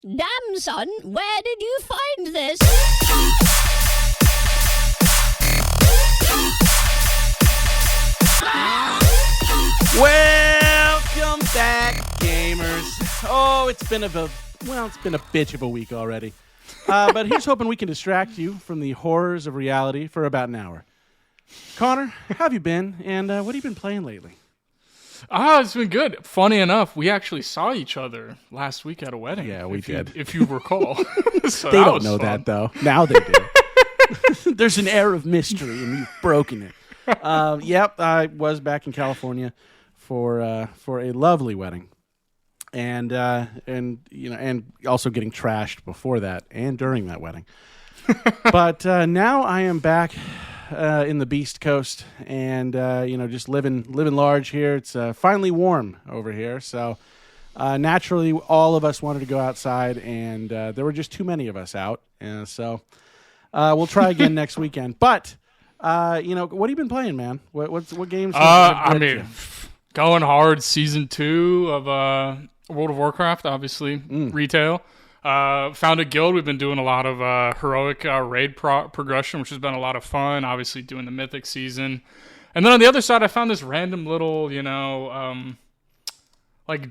Damn, son, where did you find this? Welcome back, gamers. Oh, it's been a bitch of a week already. But here's hoping we can distract you from the horrors of reality for about an hour. Connor, how have you been, and what have you been playing lately? It's been good. Funny enough, we actually saw each other last week at a wedding. Yeah, we did. If you recall. So They don't know that, though. Now they do. There's an air of mystery, and you've broken it. Yep, I was back in California for a lovely wedding, and also getting trashed before that and during that wedding. But now I am back in the Beast Coast, and just living large here. It's finally warm over here, so naturally all of us wanted to go outside, and there were just too many of us out, and so we'll try again next weekend. But what have you been playing, man? What games? Going hard. Season 2 of World of Warcraft, obviously retail. Found a guild. We've been doing a lot of heroic raid progression, which has been a lot of fun. Obviously, doing the mythic season, and then on the other side, I found this random little, like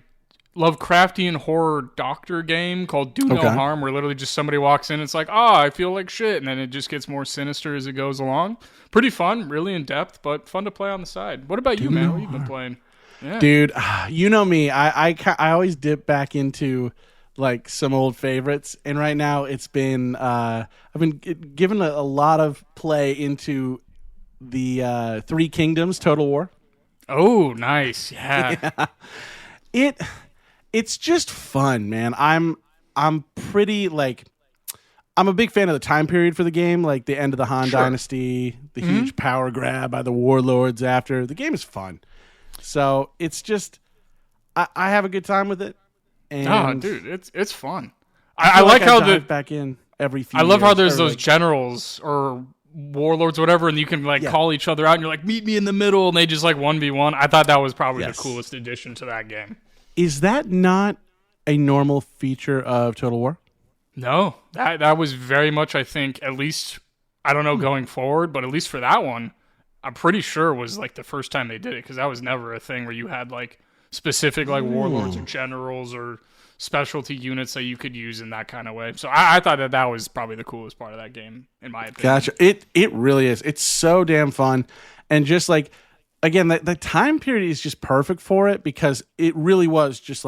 Lovecraftian horror doctor game called Do No Harm, where literally just somebody walks in and it's like, I feel like shit, and then it just gets more sinister as it goes along. Pretty fun, really in depth, but fun to play on the side. What about you, man? What have you been playing? Yeah. Dude, you know me. I always dip back into like some old favorites, and right now it's been I've been given a lot of play into the Three Kingdoms Total War. Oh, nice. Yeah. It's just fun, man. I'm pretty I'm a big fan of the time period for the game, like the end of the Han Dynasty, the huge power grab by the warlords after. The game is fun. So it's just I have a good time with it. And dude, it's fun. I like how dive back in every few I love years, how there's those generals or warlords, whatever, and you can call each other out, and you're like, meet me in the middle, and they just 1v1. I thought that was probably the coolest addition to that game. Is that not a normal feature of Total War? No, that was very much, I think, at least, I don't know going forward, but at least for that one, I'm pretty sure was the first time they did it, because that was never a thing where you had specific warlords or generals or specialty units that you could use in that kind of way. So I thought that was probably the coolest part of that game, in my opinion. Gotcha. It really is. It's so damn fun. And just again, the time period is just perfect for it, because it really was just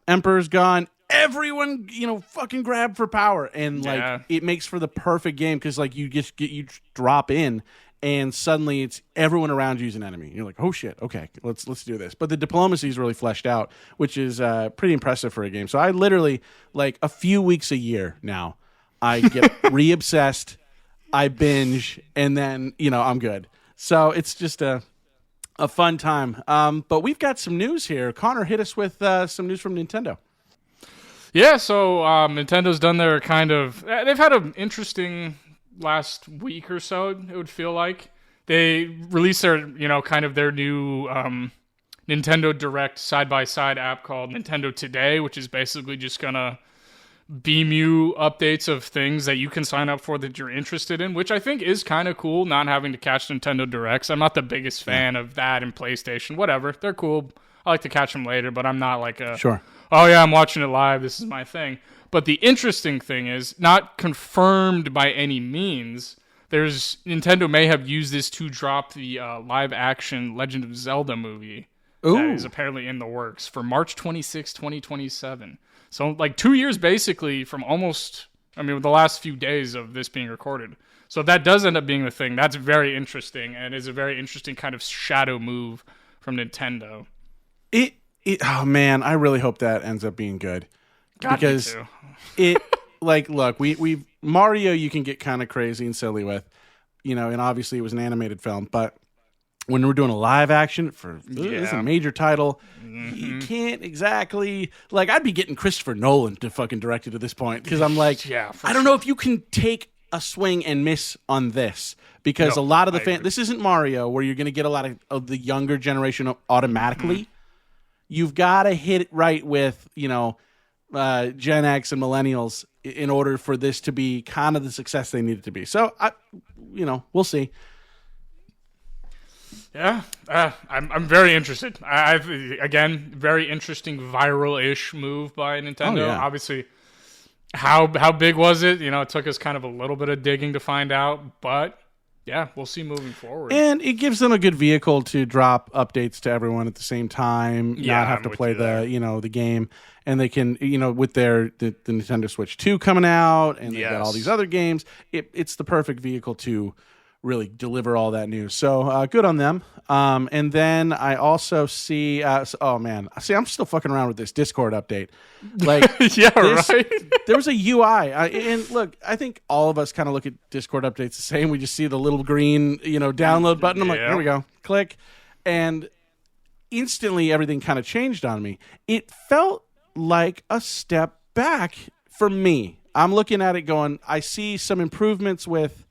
Emperor's gone. Everyone, fucking grab for power. And it makes for the perfect game, because you drop in, and suddenly it's everyone around you is an enemy. You're like, oh shit, okay, let's do this. But the diplomacy is really fleshed out, which is pretty impressive for a game. So I literally, a few weeks a year now, I get re-obsessed, I binge, and then, I'm good. So it's just a fun time. But we've got some news here. Connor, hit us with some news from Nintendo. Yeah, so Nintendo's done their they've had an interesting last week or so, it would feel like. They released their, their new Nintendo Direct side-by-side app called Nintendo Today, which is basically just going to beam you updates of things that you can sign up for that you're interested in, which I think is kind of cool, not having to catch Nintendo Directs. I'm not the biggest fan of that and PlayStation. Whatever, they're cool. I like to catch them later, but I'm not sure. Oh yeah, I'm watching it live, this is my thing. But the interesting thing is, not confirmed by any means, Nintendo may have used this to drop the live-action Legend of Zelda movie that is apparently in the works for March 26, 2027. So, 2 years basically from the last few days of this being recorded. So if that does end up being the thing, that's very interesting, and is a very interesting kind of shadow move from Nintendo. Oh man, I really hope that ends up being good. Because look, we Mario you can get kind of crazy and silly with, and obviously it was an animated film, but when we're doing a live action this is a major title, you can't exactly I'd be getting Christopher Nolan to fucking direct it at this point, because I'm I don't know if you can take a swing and miss on this, because a lot of the this isn't Mario where you're going to get a lot of the younger generation automatically. You've got to hit it right with Gen X and millennials in order for this to be kind of the success they need it to be. So, we'll see. Yeah, I'm very interested. I've again, very interesting viral-ish move by Nintendo. Oh, yeah. Obviously, how big was it? It took us kind of a little bit of digging to find out, but yeah, we'll see moving forward. And it gives them a good vehicle to drop updates to everyone at the same time, not have to play the game, and they can, with the Nintendo Switch 2 coming out, and they've got all these other games, it's the perfect vehicle to really deliver all that news. So good on them. And then I also see, I'm still fucking around with this Discord update. Like, right. There was a UI, and look, I think all of us kind of look at Discord updates the same. We just see the little green, download button. I'm like, there we go, click, and instantly everything kind of changed on me. It felt like a step back for me. I'm looking at it going, I see some improvements with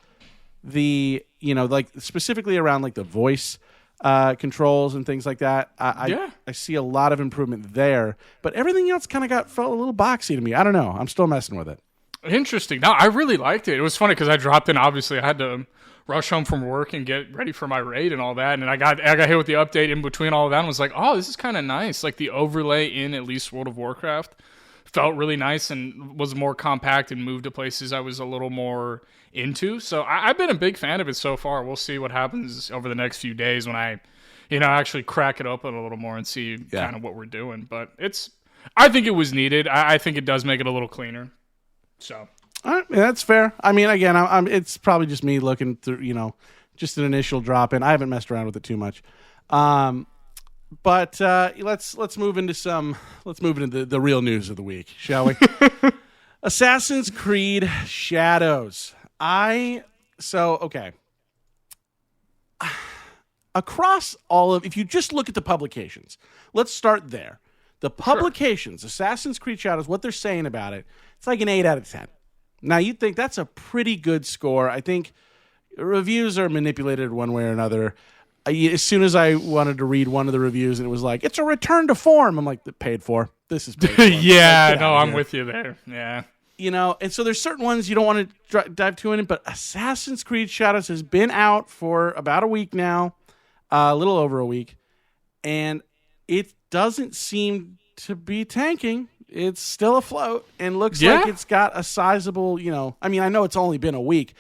the, like specifically around like the voice controls and things like that. I see a lot of improvement there, but everything else kind of felt a little boxy to me. I don't know. I'm still messing with it. Interesting. No, I really liked it. It was funny because I dropped in. Obviously, I had to rush home from work and get ready for my raid and all that, and I got hit with the update in between all of that and was like, oh, this is kind of nice. Like the overlay in at least World of Warcraft felt really nice and was more compact and moved to places I was a little more into. So I've been a big fan of it so far. We'll see what happens over the next few days when I, actually crack it open a little more and see kind of what we're doing. But I think it was needed. I think it does make it a little cleaner. So. All right, that's fair. I mean, again, it's probably just me looking through, just an initial drop in. I haven't messed around with it too much. But let's move into the real news of the week, shall we? Assassin's Creed Shadows. Across if you just look at the publications, let's start there. The publications, sure. Assassin's Creed Shadows, what they're saying about it, it's like an 8 out of 10. Now, you'd think that's a pretty good score. I think reviews are manipulated one way or another. As soon as I wanted to read one of the reviews, and it was like, it's a return to form. I'm like, paid for. This is paid for. I'm with you there. Yeah. And so there's certain ones you don't want to dive too in it, but Assassin's Creed Shadows has been out for about a week now, a little over a week, and it doesn't seem to be tanking. It's still afloat and looks like it's got a sizable, I mean, I know it's only been a week,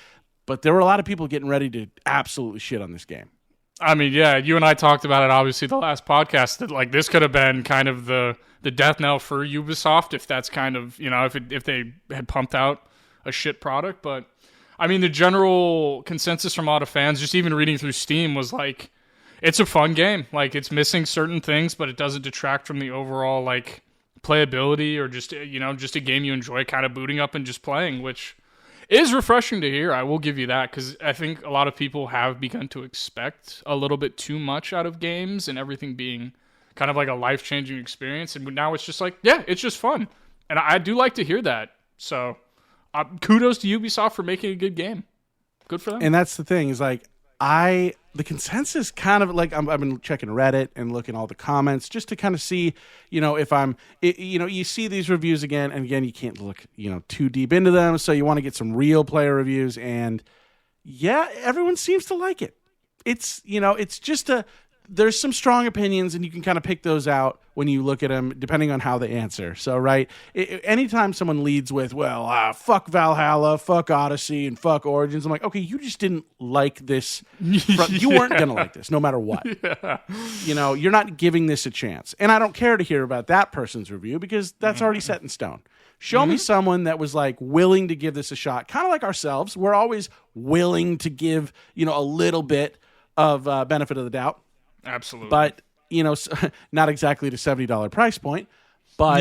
but there were a lot of people getting ready to absolutely shit on this game. I mean, yeah, you and I talked about it, obviously, the last podcast, that like this could have been kind of the death knell for Ubisoft if that's kind of, if they had pumped out a shit product. But, I mean, the general consensus from a lot of fans, just even reading through Steam, was like, it's a fun game. Like, it's missing certain things, but it doesn't detract from the overall, like, playability or just, just a game you enjoy kind of booting up and just playing, which is refreshing to hear. I will give you that, because I think a lot of people have begun to expect a little bit too much out of games and everything being kind of like a life-changing experience. And now it's just like, yeah, it's just fun. And I do like to hear that. So kudos to Ubisoft for making a good game. Good for them. And that's the thing is like, the consensus kind of like, I've been checking Reddit and looking all the comments just to kind of see, if you see these reviews again, and again, you can't look, too deep into them. So you want to get some real player reviews, and yeah, everyone seems to like it. It's, it's just there's some strong opinions, and you can kind of pick those out when you look at them, depending on how they answer. So, right, anytime someone leads with, fuck Valhalla, fuck Odyssey, and fuck Origins, I'm like, okay, you just didn't like this. You weren't going to like this, no matter what. Yeah. You're not giving this a chance. And I don't care to hear about that person's review, because that's already set in stone. Show me someone that was like willing to give this a shot, kind of like ourselves. We're always willing to give, a little bit of benefit of the doubt. Absolutely. But, not exactly the $70 price point. But,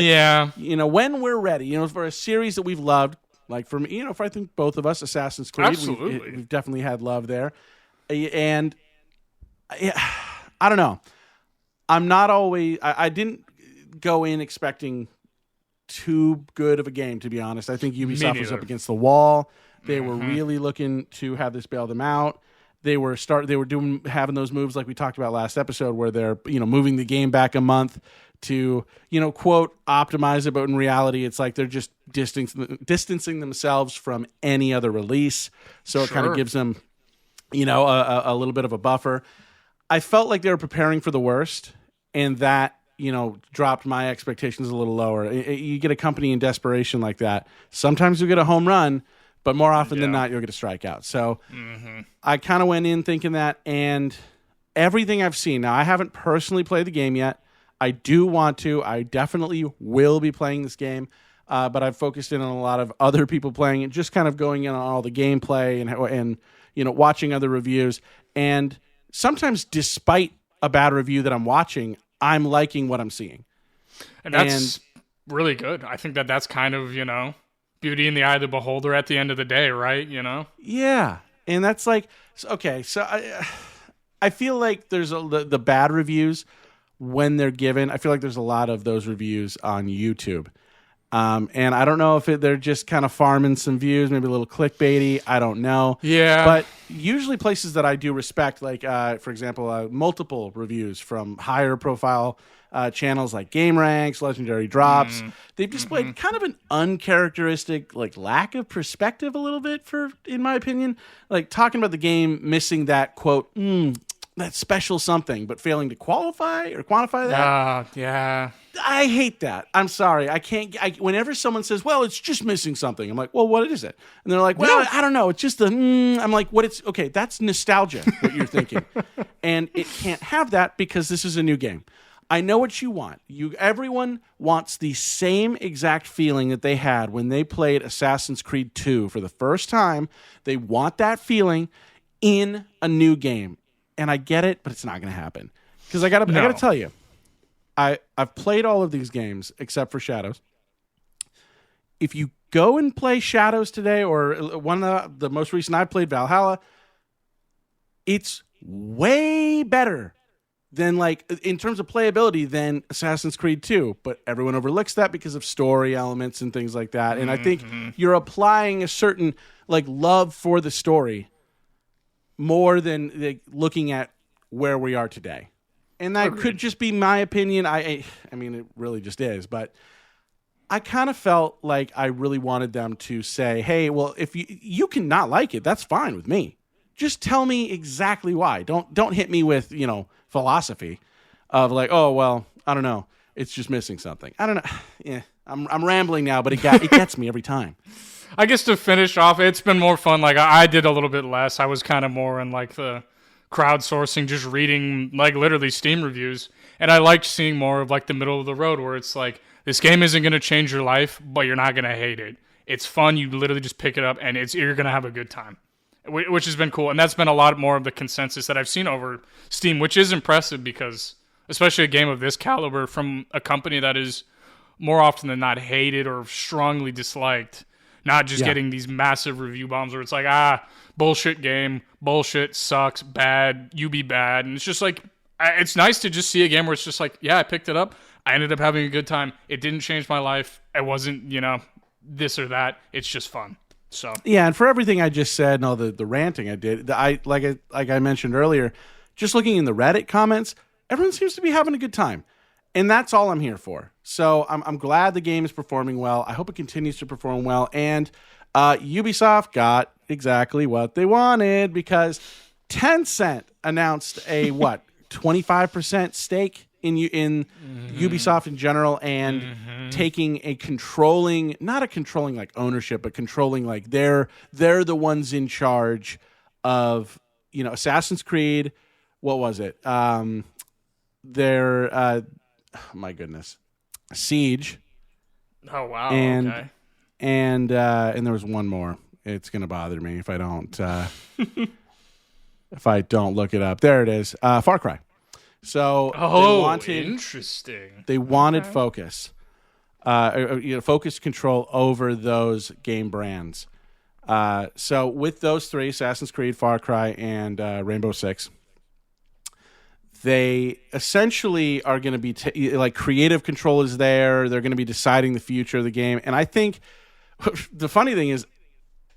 when we're ready, for a series that we've loved, like for me, for I think both of us, Assassin's Creed, we've definitely had love there. And I don't know. I'm not always, I didn't go in expecting too good of a game, to be honest. I think Ubisoft was up against the wall. They were really looking to have this bail them out. They were having those moves like we talked about last episode, where they're moving the game back a month to quote optimize it, but in reality, it's like they're just distancing themselves from any other release. So it kind of gives them a little bit of a buffer. I felt like they were preparing for the worst, and that dropped my expectations a little lower. You get a company in desperation like that. Sometimes you get a home run, but more often than not, you'll get a strikeout. So I kind of went in thinking that, and everything I've seen. Now, I haven't personally played the game yet. I do want to. I definitely will be playing this game, but I've focused in on a lot of other people playing it, just kind of going in on all the gameplay and watching other reviews. And sometimes, despite a bad review that I'm watching, I'm liking what I'm seeing. And that's really good. I think that's kind of, beauty in the eye of the beholder at the end of the day, right? Yeah. And that's like, okay, so I feel like there's the bad reviews when they're given. I feel like there's a lot of those reviews on YouTube. And I don't know if they're just kind of farming some views, maybe a little clickbaity. I don't know. Yeah. But usually places that I do respect, like, for example, multiple reviews from higher profile channels like Game Ranks, Legendary Drops. They've displayed kind of an uncharacteristic lack of perspective a little bit, in my opinion. Like talking about the game missing that, quote, that special something, but failing to qualify or quantify that. Yeah. I hate that. I'm sorry. I can't. Whenever someone says, well, it's just missing something, I'm like, well, what is it? And they're like, well, I don't know. It's just I'm like, okay, that's nostalgia, what you're thinking. And it can't have that because this is a new game. I know what you want. Everyone wants the same exact feeling that they had when they played Assassin's Creed 2 for the first time. They want that feeling in a new game. And I get it, but it's not going to happen. Because I got to tell you, I've played all of these games except for Shadows. If you go and play Shadows today, or one of the most recent I played, Valhalla, it's way better than, in terms of playability, than Assassin's Creed 2. But everyone overlooks that because of story elements and things like that. And I think you're applying a certain love for the story more than looking at where we are today. And that could just be my opinion. I mean, it really just is. But I kind of felt like I really wanted them to say, hey, well, if you can not like it, that's fine with me. Just tell me exactly why. Don't hit me with, philosophy of oh, well, I don't know. It's just missing something. I don't know. Yeah, I'm rambling now, but it gets me every time. I guess to finish off, it's been more fun. I did a little bit less. I was kind of more in the crowdsourcing, just reading literally Steam reviews, and I liked seeing more of the middle of the road where it's this game isn't going to change your life, but you're not going to hate it. It's fun. You literally just pick it up, and you're going to have a good time, which has been cool. And that's been a lot more of the consensus that I've seen over Steam, which is impressive because, especially a game of this caliber from a company that is more often than not hated or strongly disliked, not just getting these massive review bombs where it's bullshit game, bullshit, sucks, bad, you be bad. And it's just it's nice to just see a game where it's just I picked it up. I ended up having a good time. It didn't change my life. It wasn't, this or that. It's just fun. So yeah, and for everything I just said and all the ranting I did, like I mentioned earlier, just looking in the Reddit comments, everyone seems to be having a good time. And that's all I'm here for. So I'm glad the game is performing well. I hope it continues to perform well. And Ubisoft got exactly what they wanted because Tencent announced a 25% stake in Ubisoft in general, and taking a controlling, not a controlling ownership, but controlling they're the ones in charge of Assassin's Creed. What was it? My goodness, Siege. Oh wow! Okay. And there was one more. It's gonna bother me if I don't look it up. There it is. Far Cry. So interesting. They wanted focus, focus control over those game brands. So with those three, Assassin's Creed, Far Cry, and Rainbow Six, they essentially are going to be creative control is there. They're going to be deciding the future of the game. And I think the funny thing is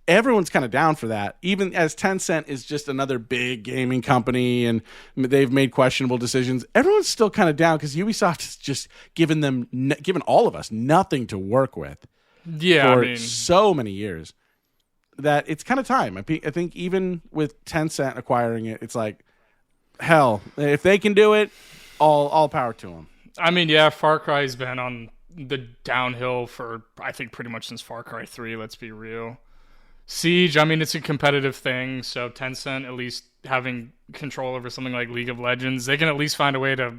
everyone's kind of down for that. Even as Tencent is just another big gaming company and they've made questionable decisions, everyone's still kind of down because Ubisoft has just given all of us nothing to work with for so many years that it's kind of time. I think even with Tencent acquiring it, it's like, hell, if they can do it, all power to them. I mean, yeah, Far Cry's been on the downhill for, I think, pretty much since Far Cry 3, let's be real. Siege, I mean, it's a competitive thing, so Tencent, at least having control over something like League of Legends, they can at least find a way to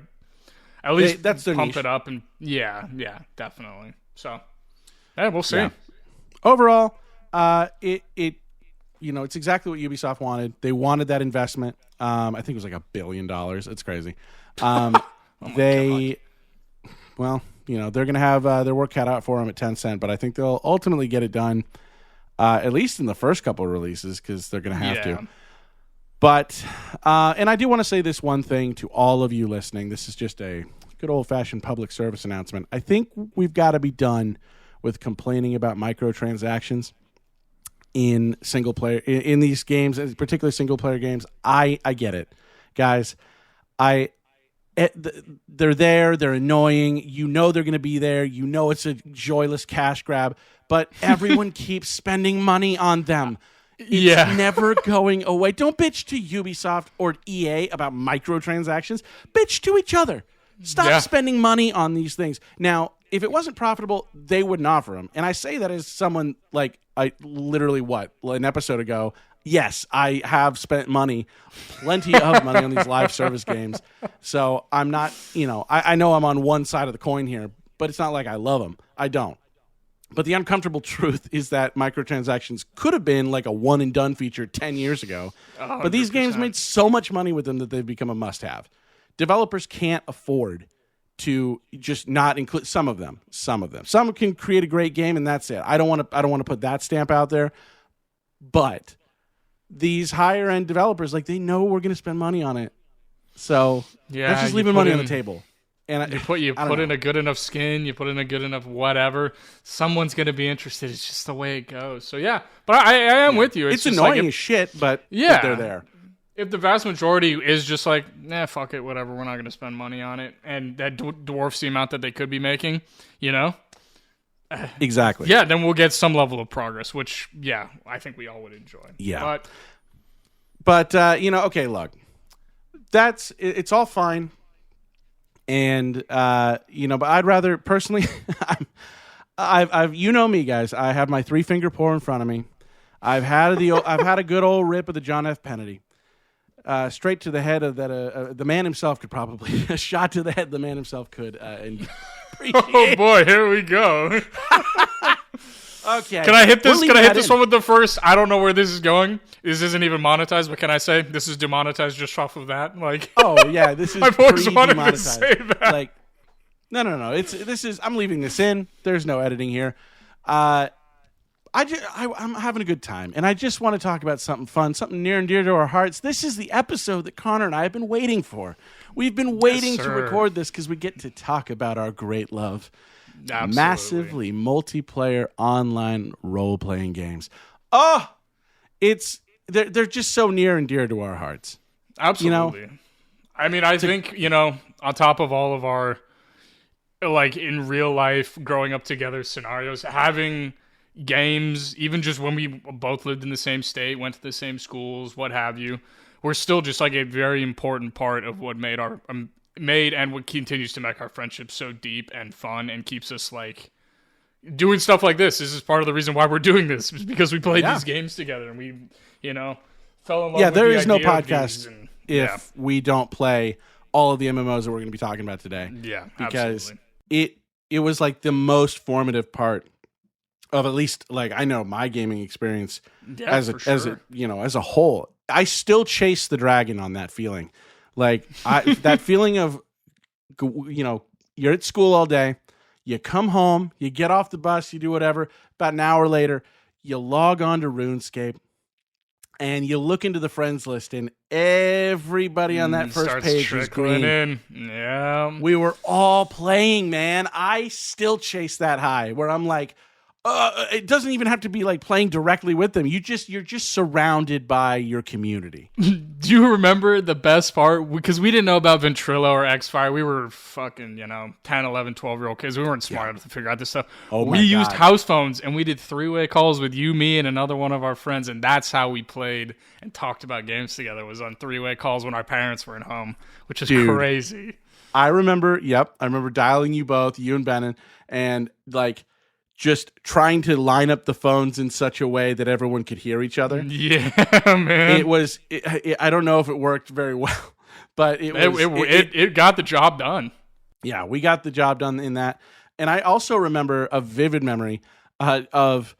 at least that's their pump niche. it up. And yeah, definitely. So, yeah, we'll see. Yeah. Overall, it's exactly what Ubisoft wanted. They wanted that investment. I think it was like $1 billion. It's crazy. They're going to have their work cut out for them at Tencent, but I think they'll ultimately get it done, at least in the first couple of releases, because they're going to have to. But, and I do want to say this one thing to all of you listening. This is just a good old-fashioned public service announcement. I think we've got to be done with complaining about microtransactions in single player in these games, particularly single player games. I get it, guys. They're there. They're annoying. You know they're going to be there. You know it's a joyless cash grab, but everyone keeps spending money on them. It's never going away. Don't bitch to Ubisoft or EA about microtransactions. Bitch to each other. Stop spending money on these things. Now, if it wasn't profitable, they wouldn't offer them. And I say that as someone like an episode ago. Yes, I have spent plenty of money on these live service games. So I'm not, I know I'm on one side of the coin here, but it's not like I love them. I don't. But the uncomfortable truth is that microtransactions could have been like a one and done feature 10 years ago. 100%. But these games made so much money with them that they've become a must have. Developers can't afford to just not include some of them. Some can create a great game and that's it. I don't want to put that stamp out there. But these higher end developers, they know we're going to spend money on it. So let's just leave money on the table. And you put in a good enough skin, you put in a good enough whatever, someone's going to be interested. It's just the way it goes. So yeah, but I am with you. It's annoying as shit, but they're there. If the vast majority is just like, fuck it, whatever, we're not going to spend money on it, and that dwarfs the amount that they could be making, Exactly. Yeah, then we'll get some level of progress, which, I think we all would enjoy. Yeah. But okay, look. It's all fine. And, but I'd rather, personally, I've me, guys. I have my 3-finger pour in front of me. I've had a good old rip of the John F. Kennedy. Straight to the head of that. The man himself could probably a shot to the head. The man himself could. And oh boy, here we go. Okay. Can I hit this? Can I hit this one with the first? I don't know where this is going. This isn't even monetized, but can I say this is demonetized just off of that? Oh yeah, this is. I've always wanted to say that. No. I'm leaving this in. There's no editing here. I'm having a good time, and I just want to talk about something fun, something near and dear to our hearts. This is the episode that Connor and I have been waiting for. We've been waiting to record this because we get to talk about our great love. Absolutely. Massively multiplayer online role-playing games. Oh, they're just so near and dear to our hearts. Absolutely. I mean, I think, on top of all of our, in real life, growing up together scenarios, having games, even just when we both lived in the same state, went to the same schools, what have you, we're still just a very important part of what made and what continues to make our friendship so deep and fun and keeps us doing stuff like this. This is part of the reason why we're doing this, because we played these games together and we, fell in love with there is no podcast if we don't play all of the MMOs that we're going to be talking about today. Yeah, because absolutely. It was the most formative part of at least I know my gaming experience as a whole. I still chase the dragon on that feeling. That feeling of, you're at school all day, you come home, you get off the bus, you do whatever. About an hour later, you log on to RuneScape, and you look into the friends list, and everybody on that first page is green. In. Yeah, we were all playing, man. I still chase that high where I'm like, It doesn't even have to be like playing directly with them. You're just surrounded by your community. Do you remember the best part? Because we didn't know about Ventrilo or Xfire. We were fucking, 10, 11, 12-year-old kids. We weren't smart enough to figure out this stuff. We used house phones, and we did 3-way calls with you, me, and another one of our friends, and that's how we played and talked about games together, was on 3-way calls when our parents were at home, which is crazy. I remember dialing you both, you and Benin, and like just trying to line up the phones in such a way that everyone could hear each other. Yeah, man. I don't know if it worked very well, but it got the job done. Yeah, we got the job done in that. And I also remember a vivid memory of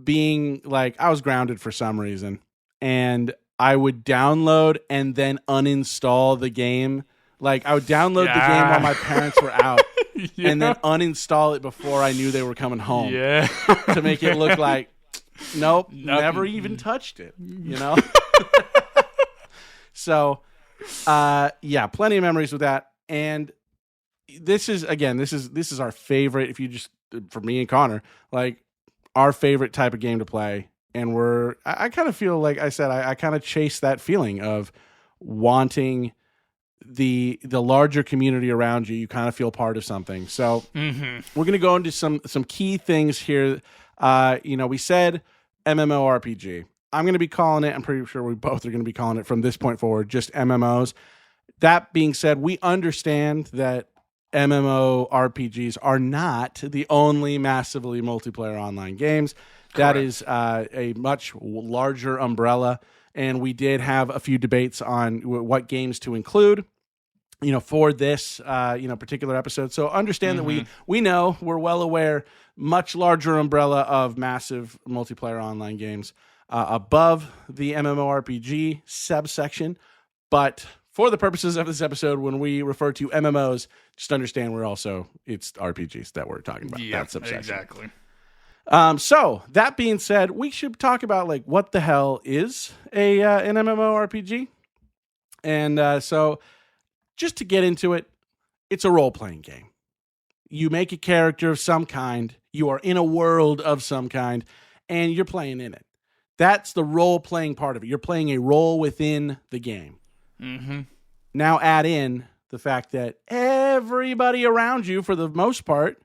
being like, I was grounded for some reason, and I would download and then uninstall the game. Like, I would download the game while my parents were out. And then uninstall it before I knew they were coming home. Yeah. To make it look like, nope, never even touched it, So, plenty of memories with that. And this is our favorite, for me and Connor, like our favorite type of game to play. And I kind of feel like I said, I kind of chase that feeling of wanting the larger community around you. You kind of feel part of something. So we're going to go into some key things here. We said MMORPG. I'm going to be calling it, I'm pretty sure we both are going to be calling it from this point forward, just MMOs. That being said, we understand that MMORPGs are not the only massively multiplayer online games. Correct. That is a much larger umbrella. And we did have a few debates on what games to include, for this, particular episode. So understand that we know, we're well aware, much larger umbrella of massive multiplayer online games above the MMORPG subsection. But for the purposes of this episode, when we refer to MMOs, just understand it's RPGs that we're talking about. Yeah, that subsection. Exactly. So that being said, we should talk about like what the hell is an MMORPG. And so just to get into it, it's a role-playing game. You make a character of some kind, you are in a world of some kind, and you're playing in it. That's the role-playing part of it. You're playing a role within the game. Mm-hmm. Now add in the fact that everybody around you, for the most part,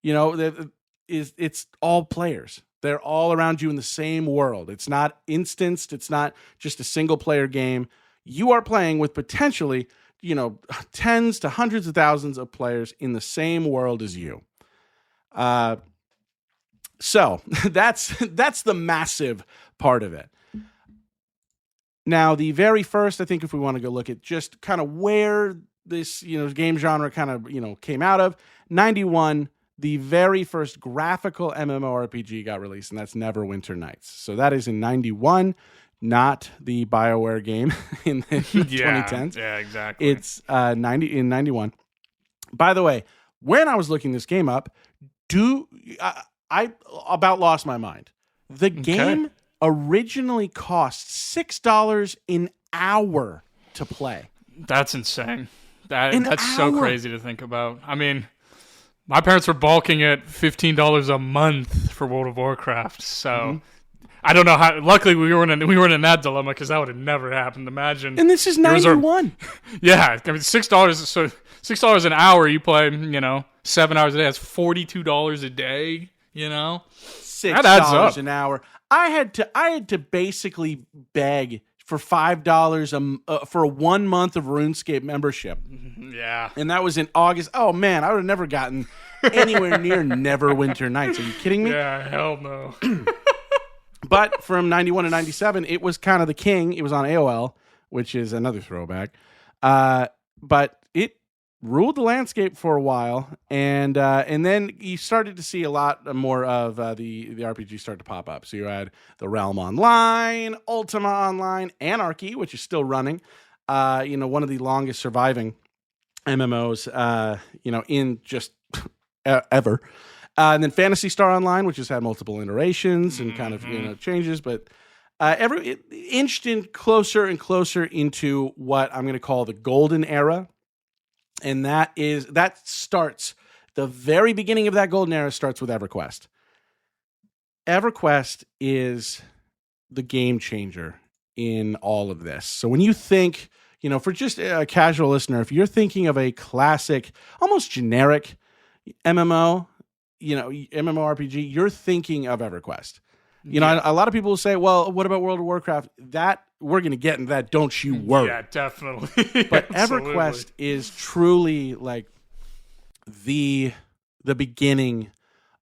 it's all players. They're all around you in the same world. It's not instanced. It's not just a single player game. You are playing with potentially, tens to hundreds of thousands of players in the same world as you. So that's the massive part of it. Now, the very first, I think if we want to go look at just kind of where this, game genre kind of, came out of, 91, the very first graphical MMORPG got released, and that's Neverwinter Nights. So that is in 91, not the BioWare game in the 2010s. Yeah, exactly. It's in 91. By the way, when I was looking this game up, I about lost my mind. The game originally cost $6 an hour to play. That's insane. That's so crazy to think about. I mean, my parents were balking at $15 a month for World of Warcraft, so I don't know how. Luckily, we weren't in that dilemma because that would have never happened. Imagine. And this is 91. Yeah, I mean $6. So $6 an hour. You play, 7 hours a day. That's $42 a day. $6 an hour. I had to basically beg for $5 for a 1 month of RuneScape membership. Yeah, and that was in August. Oh man, I would have never gotten anywhere near Neverwinter Nights. Are you kidding me? Yeah, hell no. But from 91 to 97, it was kind of the king. It was on AOL, which is another throwback. But it ruled the landscape for a while, and then you started to see a lot more of the RPG start to pop up. So you had the Realm Online, Ultima Online, Anarchy, which is still running. One of the longest surviving MMOs, in just ever. And then Phantasy Star Online, which has had multiple iterations and kind of changes, but it inched in closer and closer into what I'm going to call the golden era. And that starts, the very beginning of that golden era starts with EverQuest. EverQuest is the game changer in all of this. So when you think, for just a casual listener, if you're thinking of a classic, almost generic MMO, MMORPG, you're thinking of EverQuest. A lot of people will say, well, what about World of Warcraft? That we're going to get into that. Don't you worry. Yeah, definitely. But EverQuest is truly like the beginning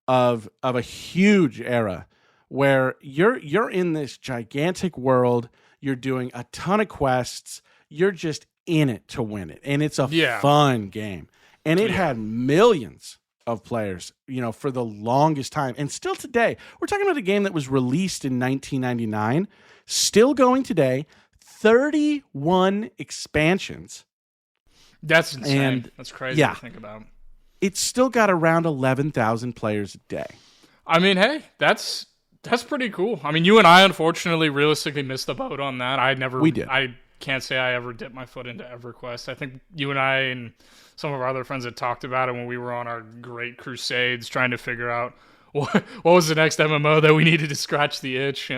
of a huge era where you're in this gigantic world. You're doing a ton of quests. You're just in it to win it. And it's a fun game. And it had millions of players, for the longest time. And still today, we're talking about a game that was released in 1999, still going today, 31 expansions. That's insane. And that's crazy to think about. It's still got around 11,000 players a day. I mean, hey, that's pretty cool. I mean, you and I, unfortunately, realistically missed the boat on that. We did. I can't say I ever dipped my foot into EverQuest. I think you and I and some of our other friends had talked about it when we were on our great crusades trying to figure out what was the next MMO that we needed to scratch the itch,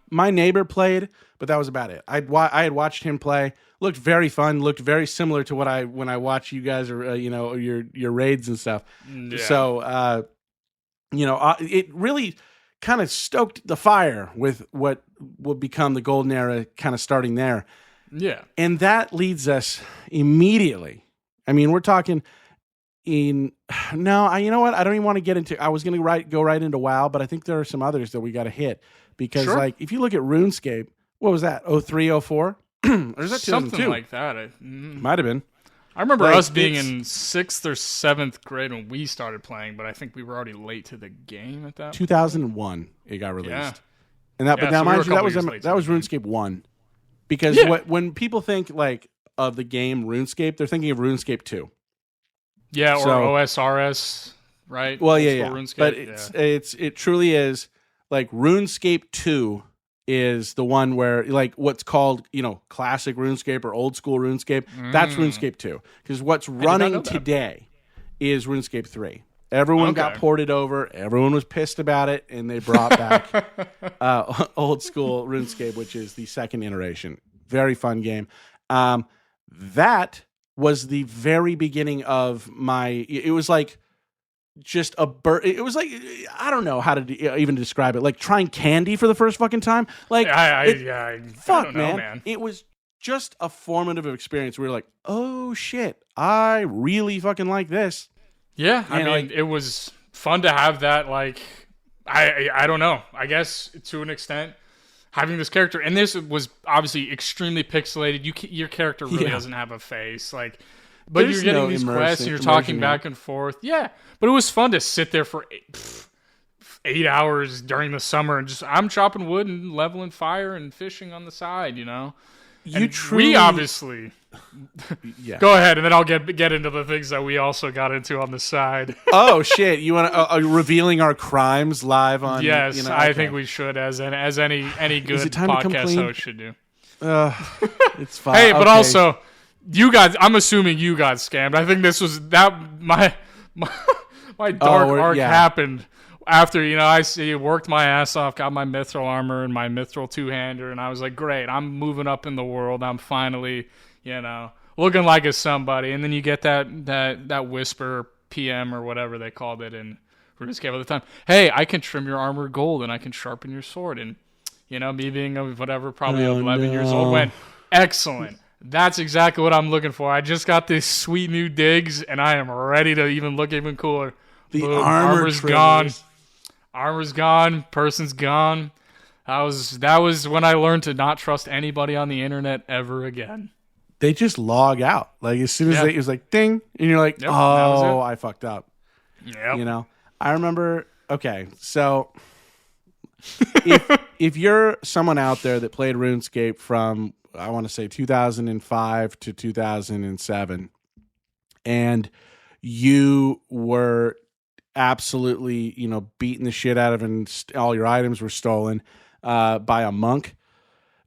My neighbor played, but that was about it. I had watched him play. Looked very fun. Looked very similar to when I watch you guys or your raids and stuff. Yeah. So it really kind of stoked the fire with what will become the golden era, kind of starting there. Yeah, and that leads us immediately. I mean, we're talking you know what? I don't even want to get into. I was going to go right into WoW, but I think there are some others that we got to hit because, if you look at RuneScape, what was that? 03, 04? Or is that 2002? Something like that? Might have been. I remember us being in 6th or 7th grade when we started playing, but I think we were already late to the game at that. 2001, it got released, and but now mind you, that was RuneScape 1, because when people think like of the game RuneScape, they're thinking of RuneScape 2. Yeah, or OSRS, right? Well, RuneScape. But it truly is like RuneScape 2 is the one where like what's called, classic RuneScape or old school RuneScape. That's RuneScape 2. Because what's running today is RuneScape 3. Everyone got ported over. Everyone was pissed about it, and they brought back old school RuneScape, which is the second iteration. Very fun game. That was the very beginning of it was like just it was like, I don't know how to even describe it, like trying candy for the first fucking time. Like, I don't know, man. It was just a formative experience. We were like, oh shit, I really fucking like this. Yeah, I mean, it was fun to have that, like, I don't know, I guess to an extent, having this character, and this was obviously extremely pixelated. Your character really doesn't have a face, like, but you're getting these quests and you're talking back and forth. Yeah, but it was fun to sit there for 8 hours during the summer and I'm chopping wood and leveling fire and fishing on the side, We obviously. Yeah. Go ahead, and then I'll get into the things that we also got into on the side. Oh shit! You want to revealing our crimes live on? Yes, I think we should, as any good podcast host should do. It's fine. Hey, but also, you guys. I'm assuming you got scammed. I think this was my dark arc happened after I worked my ass off, got my mithril armor and my mithril two-hander, and I was like, great, I'm moving up in the world. I'm finally. Looking like a somebody, and then you get that whisper PM or whatever they called it in RuneScape at the time. Hey, I can trim your armor gold, and I can sharpen your sword. And me being probably 11 years old, went excellent. That's exactly what I'm looking for. I just got these sweet new digs, and I am ready to even look even cooler. The armor's gone. Armor's gone. Person's gone. That was when I learned to not trust anybody on the internet ever again. They just log out. Like as soon as it was like ding, and you're like, oh, I fucked up. Yep. I remember. Okay, so if you're someone out there that played RuneScape from I want to say 2005 to 2007, and you were absolutely beating the shit out of, and all your items were stolen by a monk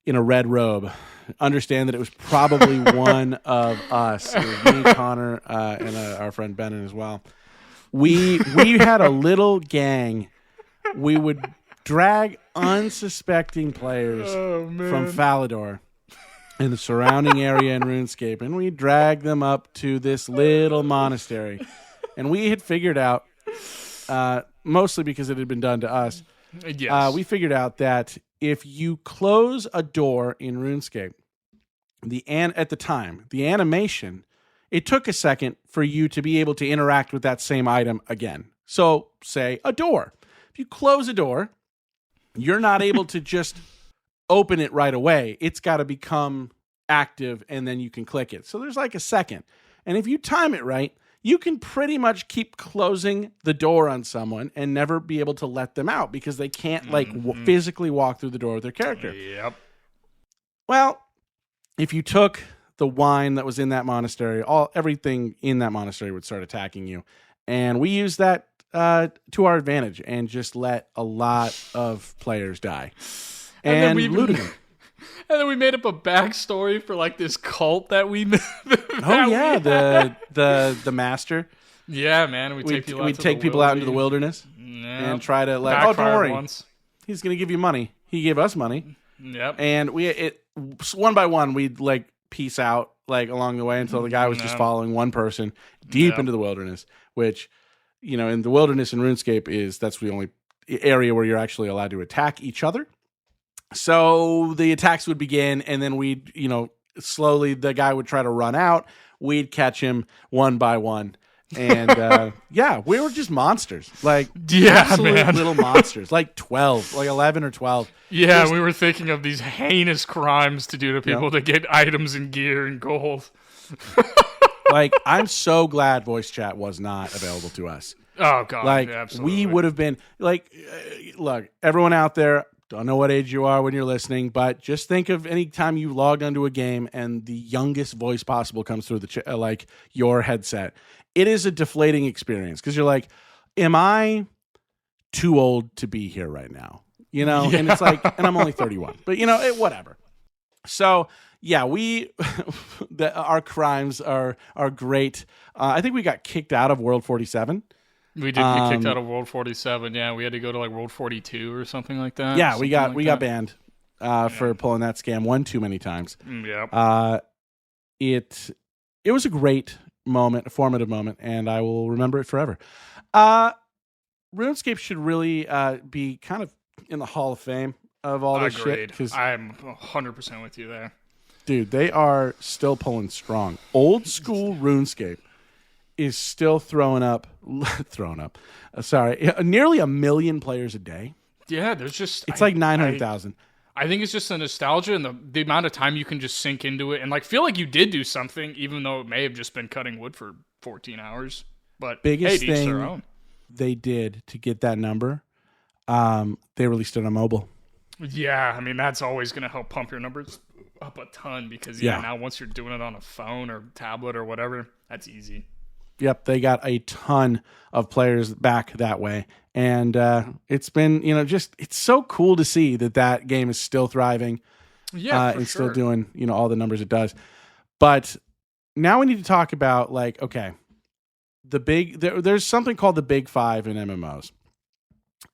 in a red robe. Understand that it was probably one of us. It was me, Connor, and our friend Benin as well. We had a little gang. We would drag unsuspecting players from Falador and the surrounding area in RuneScape, and we drag them up to this little monastery. And we had figured out, mostly because it had been done to us, we figured out that if you close a door in RuneScape, at the time, the animation, it took a second for you to be able to interact with that same item again. So, say a door. If you close a door, you're not able to just open it right away. It's got to become active, and then you can click it. So there's like a second. And if you time it right, you can pretty much keep closing the door on someone and never be able to let them out because they can't physically walk through the door with their character. Yep. Well, if you took the wine that was in that monastery, everything in that monastery would start attacking you. And we used that to our advantage and just let a lot of players die. And looted them. And then we made up a backstory for like this cult that we the master. Yeah, man. We'd take people out into the wilderness and try to don't worry. He's going to give you money. He gave us money. Yep. And one by one we'd like piece out like along the way until the guy was just following one person deep into the wilderness, which, you know, in the wilderness in RuneScape that's the only area where you're actually allowed to attack each other. So the attacks would begin, and then we'd, slowly the guy would try to run out. We'd catch him one by one. And we were just monsters. Like, absolute little monsters. Like 12, like 11 or 12. Yeah, we were thinking of these heinous crimes to do to people to get items and gear and gold. Like, I'm so glad voice chat was not available to us. Oh, God. Like, absolutely. we would have been, like, look, everyone out there, don't know what age you are when you're listening, but just think of any time you logged onto a game and the youngest voice possible comes through your headset. It is a deflating experience because you're like, am I too old to be here right now? And it's like, and I'm only 31, but whatever. So yeah, our crimes are great. I think we got kicked out of World 47. We did get kicked out of World 47. Yeah, we had to go to like World 42 or something like that. Yeah, we got banned for pulling that scam one too many times. Yep. It was a great moment, a formative moment, and I will remember it forever. RuneScape should really be kind of in the Hall of Fame of all this shit. Because I'm 100% with you there. Dude, they are still pulling strong. Old school RuneScape is still throwing up, nearly 1 million players a day. Yeah, there's just... It's like 900,000. I think it's just the nostalgia and the amount of time you can just sink into it and like feel like you did do something, even though it may have just been cutting wood for 14 hours. But biggest hey, to each thing their own. They did to get that number, they released it on mobile. Yeah, I mean, that's always going to help pump your numbers up a ton because now once you're doing it on a phone or tablet or whatever, that's easy. Yep, they got a ton of players back that way. And it's been, it's so cool to see that game is still thriving. Yeah, and still doing, all the numbers it does. But now we need to talk about, like, okay, there's something called the Big Five in MMOs.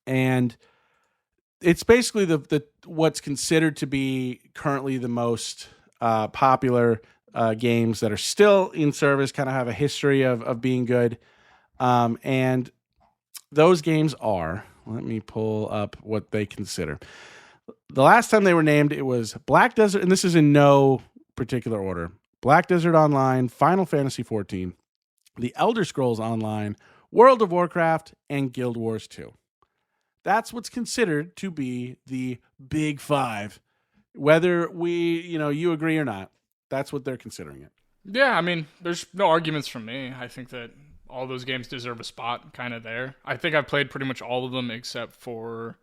And it's basically the what's considered to be currently the most popular games that are still in service, kind of have a history of being good. And those games are, let me pull up what they consider. The last time they were named, it was Black Desert, and this is in no particular order. Black Desert Online, Final Fantasy XIV, The Elder Scrolls Online, World of Warcraft, and Guild Wars 2. That's what's considered to be the Big Five. Whether you agree or not, that's what they're considering it. Yeah, I mean, there's no arguments from me. I think that all those games deserve a spot kind of there. I think I've played pretty much all of them except for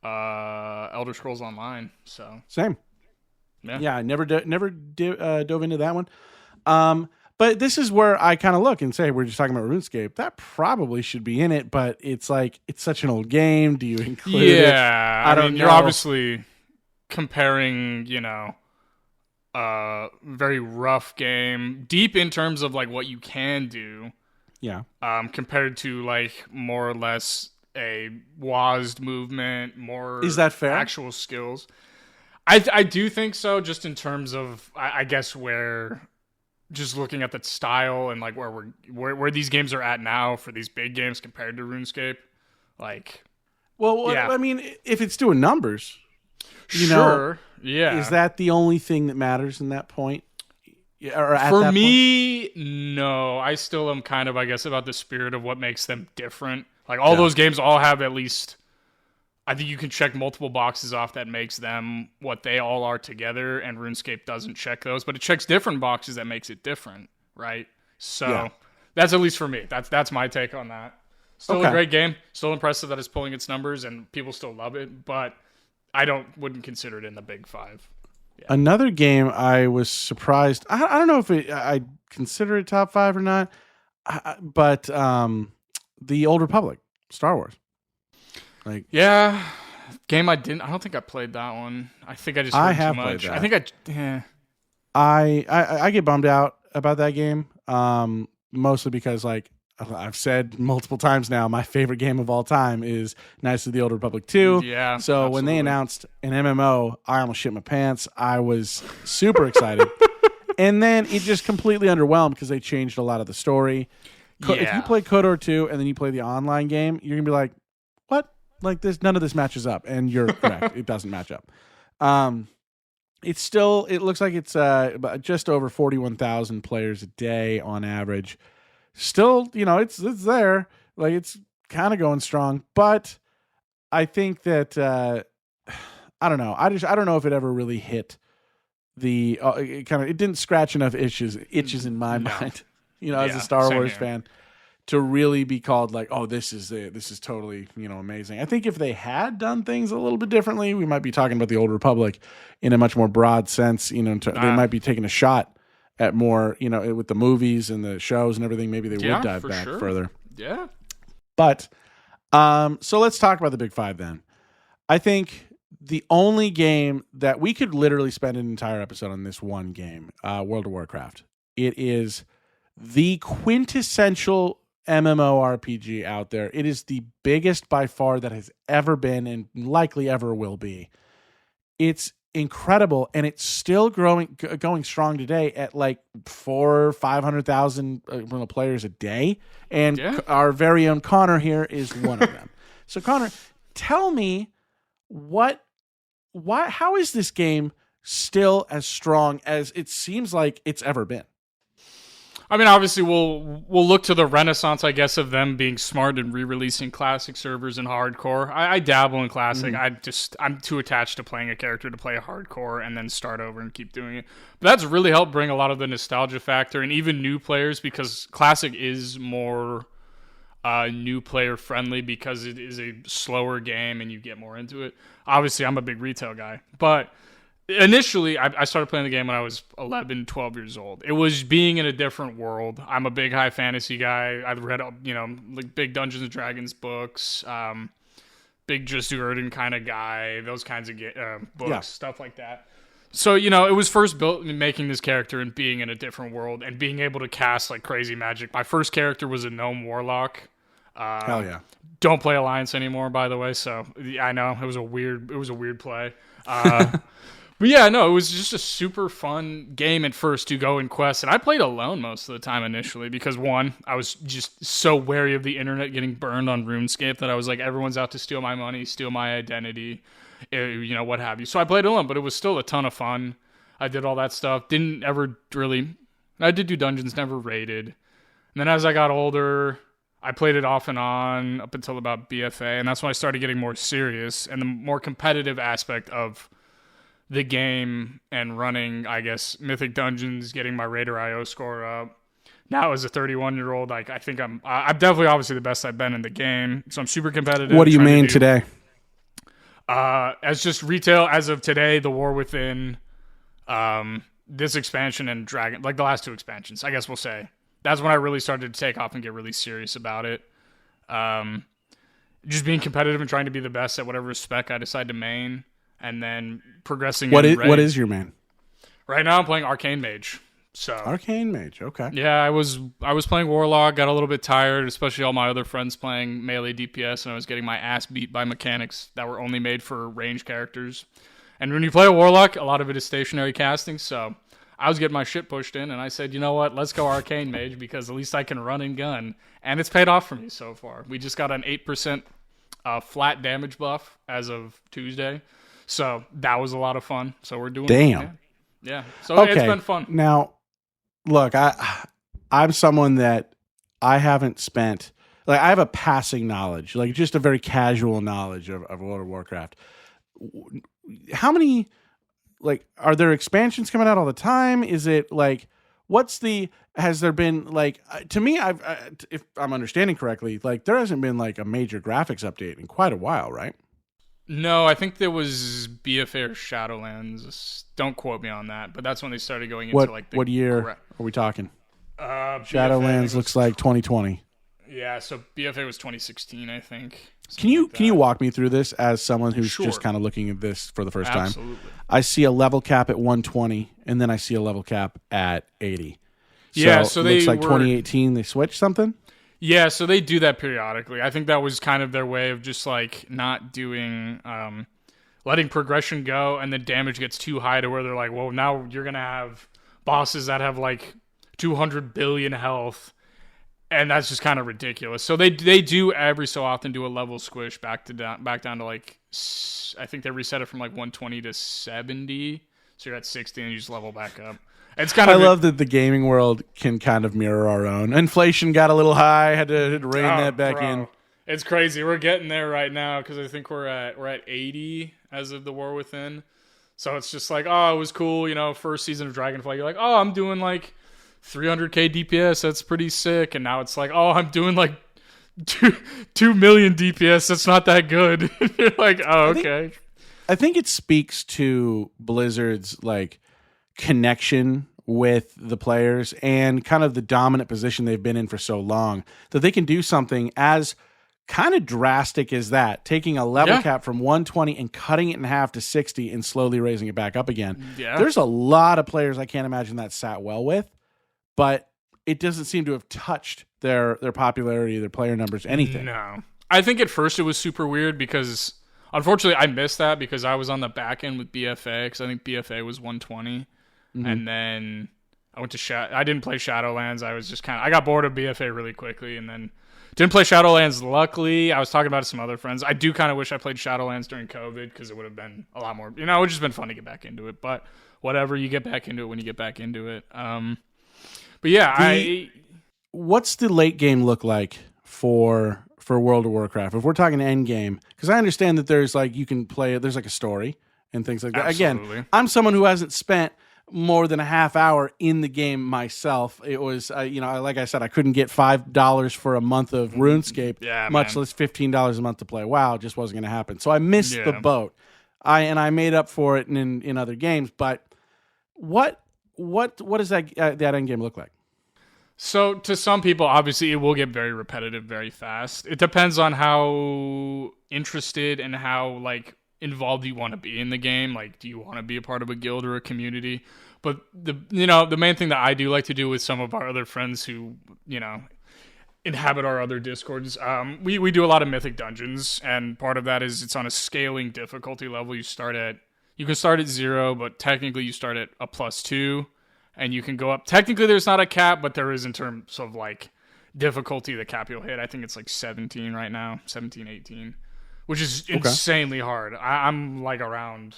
Elder Scrolls Online. So same. Yeah, I never dove into that one. But this is where I kind of look and say, we're just talking about RuneScape. That probably should be in it, but it's like, it's such an old game. Do you include it? Yeah, I don't know. You're obviously comparing, very rough game, deep in terms of like what you can do. Yeah. Compared to like more or less a WASD movement, more Is that fair? actual skills. I do think so, just in terms of I guess where just looking at the style and like where these games are at now for these big games compared to RuneScape. Like, well, yeah. I mean, if it's doing numbers, sure, yeah. Is that the only thing that matters in that point? Or at For that me, no. I still am kind of, I guess, about the spirit of what makes them different. Like, all those games all have at least, I think you can check multiple boxes off that makes them what they all are together, and RuneScape doesn't check those, but it checks different boxes that makes it different, right? So that's at least for me. That's my take on that. Still a great game. Still impressive that it's pulling its numbers, and people still love it, but I wouldn't consider it in the big five. Yeah. Another game I was surprised. I don't know if I consider it top 5 or not, but the Old Republic, Star Wars. Like, yeah, game I don't think I played that one. I think I just heard have too much. played that. I think I get bummed out about that game, mostly because, like I've said multiple times now, my favorite game of all time is Knights of the Old Republic 2. Yeah. So when they announced an MMO, I almost shit my pants. I was super excited. And then it just completely underwhelmed because they changed a lot of the story. If you play KOTOR 2 and then you play the online game, you're going to be like, what? Like, none of this matches up. And you're correct. It doesn't match up. It looks like it's just over 41,000 players a day on average. Still, it's there. Like, it's kind of going strong, but I think that I don't know. I don't know if it ever really hit the it didn't scratch enough itches in my mind. As a Star Wars fan, to really be called like, oh, this is totally amazing. I think if they had done things a little bit differently, we might be talking about the Old Republic in a much more broad sense. They might be taking a shot at more, with the movies and the shows and everything. Maybe they would dive back further. Yeah. But so let's talk about the big five then. I think the only game that we could literally spend an entire episode on this one game, World of Warcraft. It is the quintessential MMORPG out there. It is the biggest by far that has ever been and likely ever will be. It's incredible, and it's still going strong today at like 400,000 or 500,000 players a day. And our very own Connor here is one of them. So Connor, tell me how is this game still as strong as it seems like it's ever been? I mean, obviously, we'll look to the renaissance, I guess, of them being smart and re-releasing classic servers in hardcore. I dabble in classic. Mm-hmm. I'm too attached to playing a character to play a hardcore and then start over and keep doing it. But that's really helped bring a lot of the nostalgia factor and even new players, because classic is more new player friendly because it is a slower game and you get more into it. Obviously, I'm a big retail guy, but initially, I started playing the game when I was 11, 12 years old. It was being in a different world. I'm a big high fantasy guy. I've read, like big Dungeons and Dragons books, big Just Urden kind of guy, those kinds of books, stuff like that. So, it was first built in making this character and being in a different world and being able to cast like crazy magic. My first character was a gnome warlock. Hell yeah. Don't play Alliance anymore, by the way. So I know it was a weird play. But yeah, no, it was just a super fun game at first to go and quest. And I played alone most of the time initially because, one, I was just so wary of the internet getting burned on RuneScape that I was like, everyone's out to steal my money, steal my identity, what have you. So I played alone, but it was still a ton of fun. I did all that stuff. I did do dungeons, never raided. And then as I got older, I played it off and on up until about BFA. And that's when I started getting more serious and the more competitive aspect of the game and running, I guess, Mythic Dungeons, getting my Raider IO score up. Now as a 31-year-old, like I think I'm definitely obviously the best I've been in the game. So I'm super competitive. What do you mean today? As just retail as of today, the War Within, this expansion and Dragon, like the last two expansions, I guess we'll say. That's when I really started to take off and get really serious about it. Just being competitive and trying to be the best at whatever spec I decide to main. And then progressing. What is your main? Right now, I'm playing Arcane Mage. So Arcane Mage. Okay. yeah, I was playing Warlock, got a little bit tired, especially all my other friends playing melee DPS, and I was getting my ass beat by mechanics that were only made for range characters. And when you play a Warlock, a lot of it is stationary casting, so I was getting my shit pushed in, and I said, you know what, let's go Arcane Mage, because at least I can run and gun. And it's paid off for me so far. We just got an 8% flat damage buff as of Tuesday, so that was a lot of fun. So we're doing Damn. Yeah. So it's been fun. Now, look, I'm someone that I haven't spent, like, I have a passing knowledge, like just a very casual knowledge of World of Warcraft. How many, like, are there expansions coming out all the time? Is it like, has there been, like, to me, if I'm understanding correctly, like, there hasn't been like a major graphics update in quite a while, right? No, I think there was BFA or Shadowlands. Don't quote me on that, but that's when they started going into what year are we talking? Shadowlands looks like 2020. Yeah, so BFA was 2016, I think. Can you walk me through this as someone who's just kind of looking at this for the first time? I see a level cap at 120, and then I see a level cap at 80. So it looks like 2018 they switched something. Yeah, so they do that periodically. I think that was kind of their way of just like not doing, letting progression go, and then damage gets too high to where they're like, well, now you're gonna have bosses that have like 200 billion health, and that's just kind of ridiculous. So they do every so often do a level squish back down to like, I think they reset it from like 120 to 70. So you're at 60 and you just level back up. It's kind of. I love that the gaming world can kind of mirror our own. Inflation got a little high. Had to rein that back in. It's crazy. We're getting there right now because I think we're at 80 as of the War Within. So it's just like, oh, it was cool. You know, first season of Dragonflight. You're like, oh, I'm doing like 300k DPS. That's pretty sick. And now it's like, oh, I'm doing like 2 million DPS. That's not that good. You're like, oh, okay. I think it speaks to Blizzard's like connection with the players and kind of the dominant position they've been in for so long that they can do something as kind of drastic as that, taking a level cap from 120 and cutting it in half to 60 and slowly raising it back up again. Yeah. There's a lot of players I can't imagine that sat well with, but it doesn't seem to have touched their popularity, their player numbers, anything. No. I think at first it was super weird because unfortunately I missed that because I was on the back end with BFA because I think BFA was 120. Mm-hmm. And then I went to I didn't play Shadowlands. I was just I got bored of BFA really quickly and then didn't play Shadowlands. Luckily, I was talking about it to some other friends. I do kind of wish I played Shadowlands during COVID because it would have been a lot more, it would just been fun to get back into it. But whatever, you get back into it when you get back into it. But yeah, what's the late game look like for World of Warcraft? If we're talking end game, because I understand that there's like, you can play it, there's like a story and things like that. Absolutely. Again, I'm someone who hasn't spent more than a half hour in the game myself. It was, like I said, I couldn't get $5 for a month of RuneScape, much less $15 a month to play WoW. It just wasn't going to happen. So I missed the boat. I made up for it in other games. But what does that end game look like? So to some people, obviously, it will get very repetitive very fast. It depends on how interested and how involved you want to be in the game. Like, do you want to be a part of a guild or a community? But the main thing that I do like to do with some of our other friends who inhabit our other discords, we do a lot of mythic dungeons, and part of that is it's on a scaling difficulty level. You can start at 0, but technically you start at a +2, and you can go up. Technically there's not a cap, but there is in terms of difficulty, the cap you'll hit. I think it's 17 right now, 17, 18. Which is insanely hard. I'm around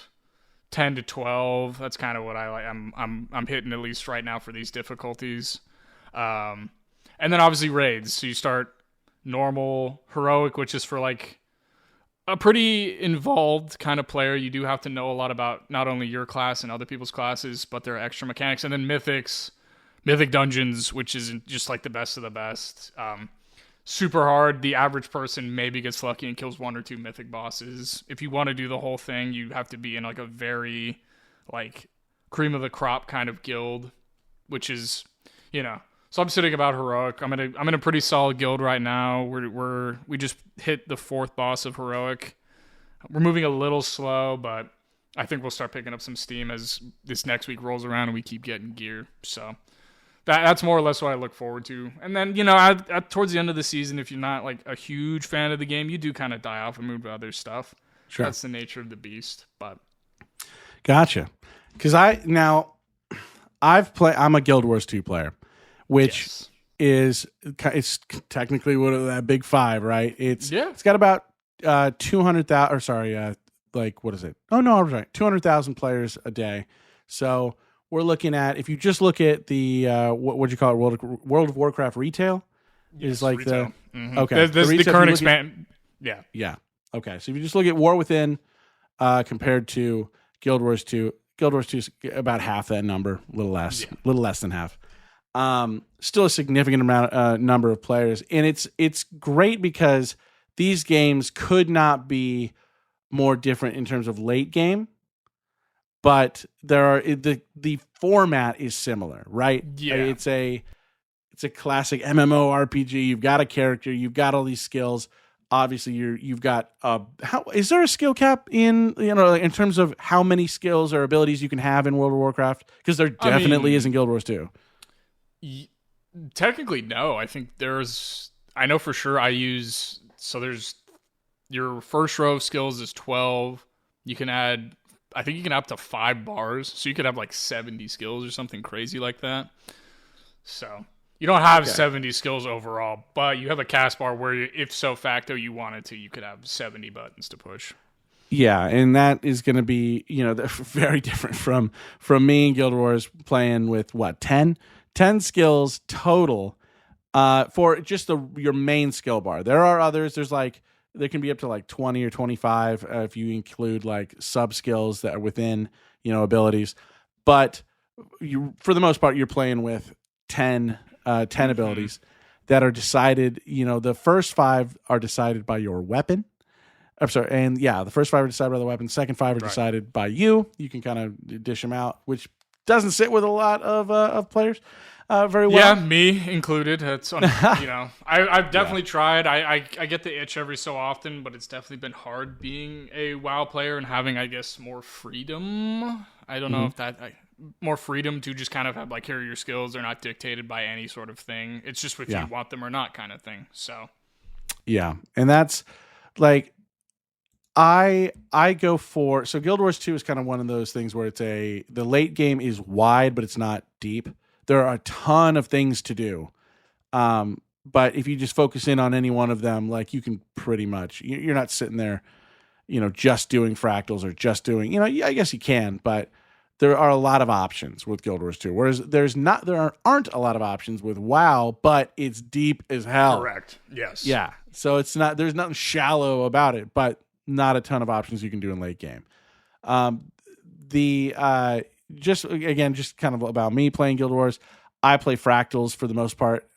10 to 12. That's kind of what I like. I'm hitting at least right now for these difficulties. And then obviously raids. So you start normal, heroic, which is for a pretty involved kind of player. You do have to know a lot about not only your class and other people's classes, but their extra mechanics. And then mythic dungeons, which is just the best of the best. Super hard. The average person maybe gets lucky and kills 1 or 2 mythic bosses. If you want to do the whole thing, you have to be in a very cream of the crop kind of guild, which is So I'm sitting about heroic. I'm in a pretty solid guild right now. We just hit the 4th boss of heroic. We're moving a little slow, but I think we'll start picking up some steam as this next week rolls around and we keep getting gear. So that's more or less what I look forward to. And then, towards the end of the season, if you're not like a huge fan of the game, you do kind of die off and move to other stuff. Sure. That's the nature of the beast. But gotcha. Because I'm a Guild Wars 2 player, which it's technically one of that big five, right? It's got about 200,000, or sorry, what is it? Oh no, I was right. 200,000 players a day. So we're looking at, if you just look at the what'd you call it, World of Warcraft retail, is like retail. Okay. There's the current expand. Yeah. Okay. So if you just look at War Within compared to Guild Wars 2, Guild Wars 2 is about half that number, a little less than half. Still a significant amount number of players, and it's great because these games could not be more different in terms of late game, but the format is similar, right? Yeah, it's a classic MMORPG. You've got a character, you've got all these skills. Obviously, you've got is there a skill cap in terms of how many skills or abilities you can have in World of Warcraft? Because there definitely is in Guild Wars 2. Technically, no. I think I know for sure there's your first row of skills is 12. You can add, I think you can up to 5 bars. So you could have like 70 skills or something crazy like that. So you don't have 70 skills overall, but you have a cast bar where if so facto you wanted to, you could have 70 buttons to push. Yeah, and that is going to be, very different from me in Guild Wars playing with 10 skills total for just your main skill bar. There are others. There can be up to like 20 or 25 if you include like sub skills that are within, abilities. But for the most part, you're playing with 10 abilities that are decided. The first 5 are decided by your weapon. I'm sorry, and the first 5 are decided by the weapon. Second 5 are decided by you. You can kind of dish them out, which doesn't sit with a lot of players very well. Yeah, me included. It's I've definitely tried. I get the itch every so often, but it's definitely been hard being a WoW player and having, I guess, more freedom. I don't know if more freedom to just kind of have like, here are your skills. They're not dictated by any sort of thing. It's just if you want them or not kind of thing. So yeah, and that's like I go for, so Guild Wars 2 is kind of one of those things where the late game is wide, but it's not deep. There are a ton of things to do. But if you just focus in on any one of them, like you can pretty much, you're not sitting there, just doing fractals or just doing, I guess you can, but there are a lot of options with Guild Wars 2. Whereas there aren't a lot of options with WoW, but it's deep as hell. Correct. Yes. Yeah. So there's nothing shallow about it, but not a ton of options you can do in late game. Just kind of about me playing Guild Wars. I play fractals for the most part,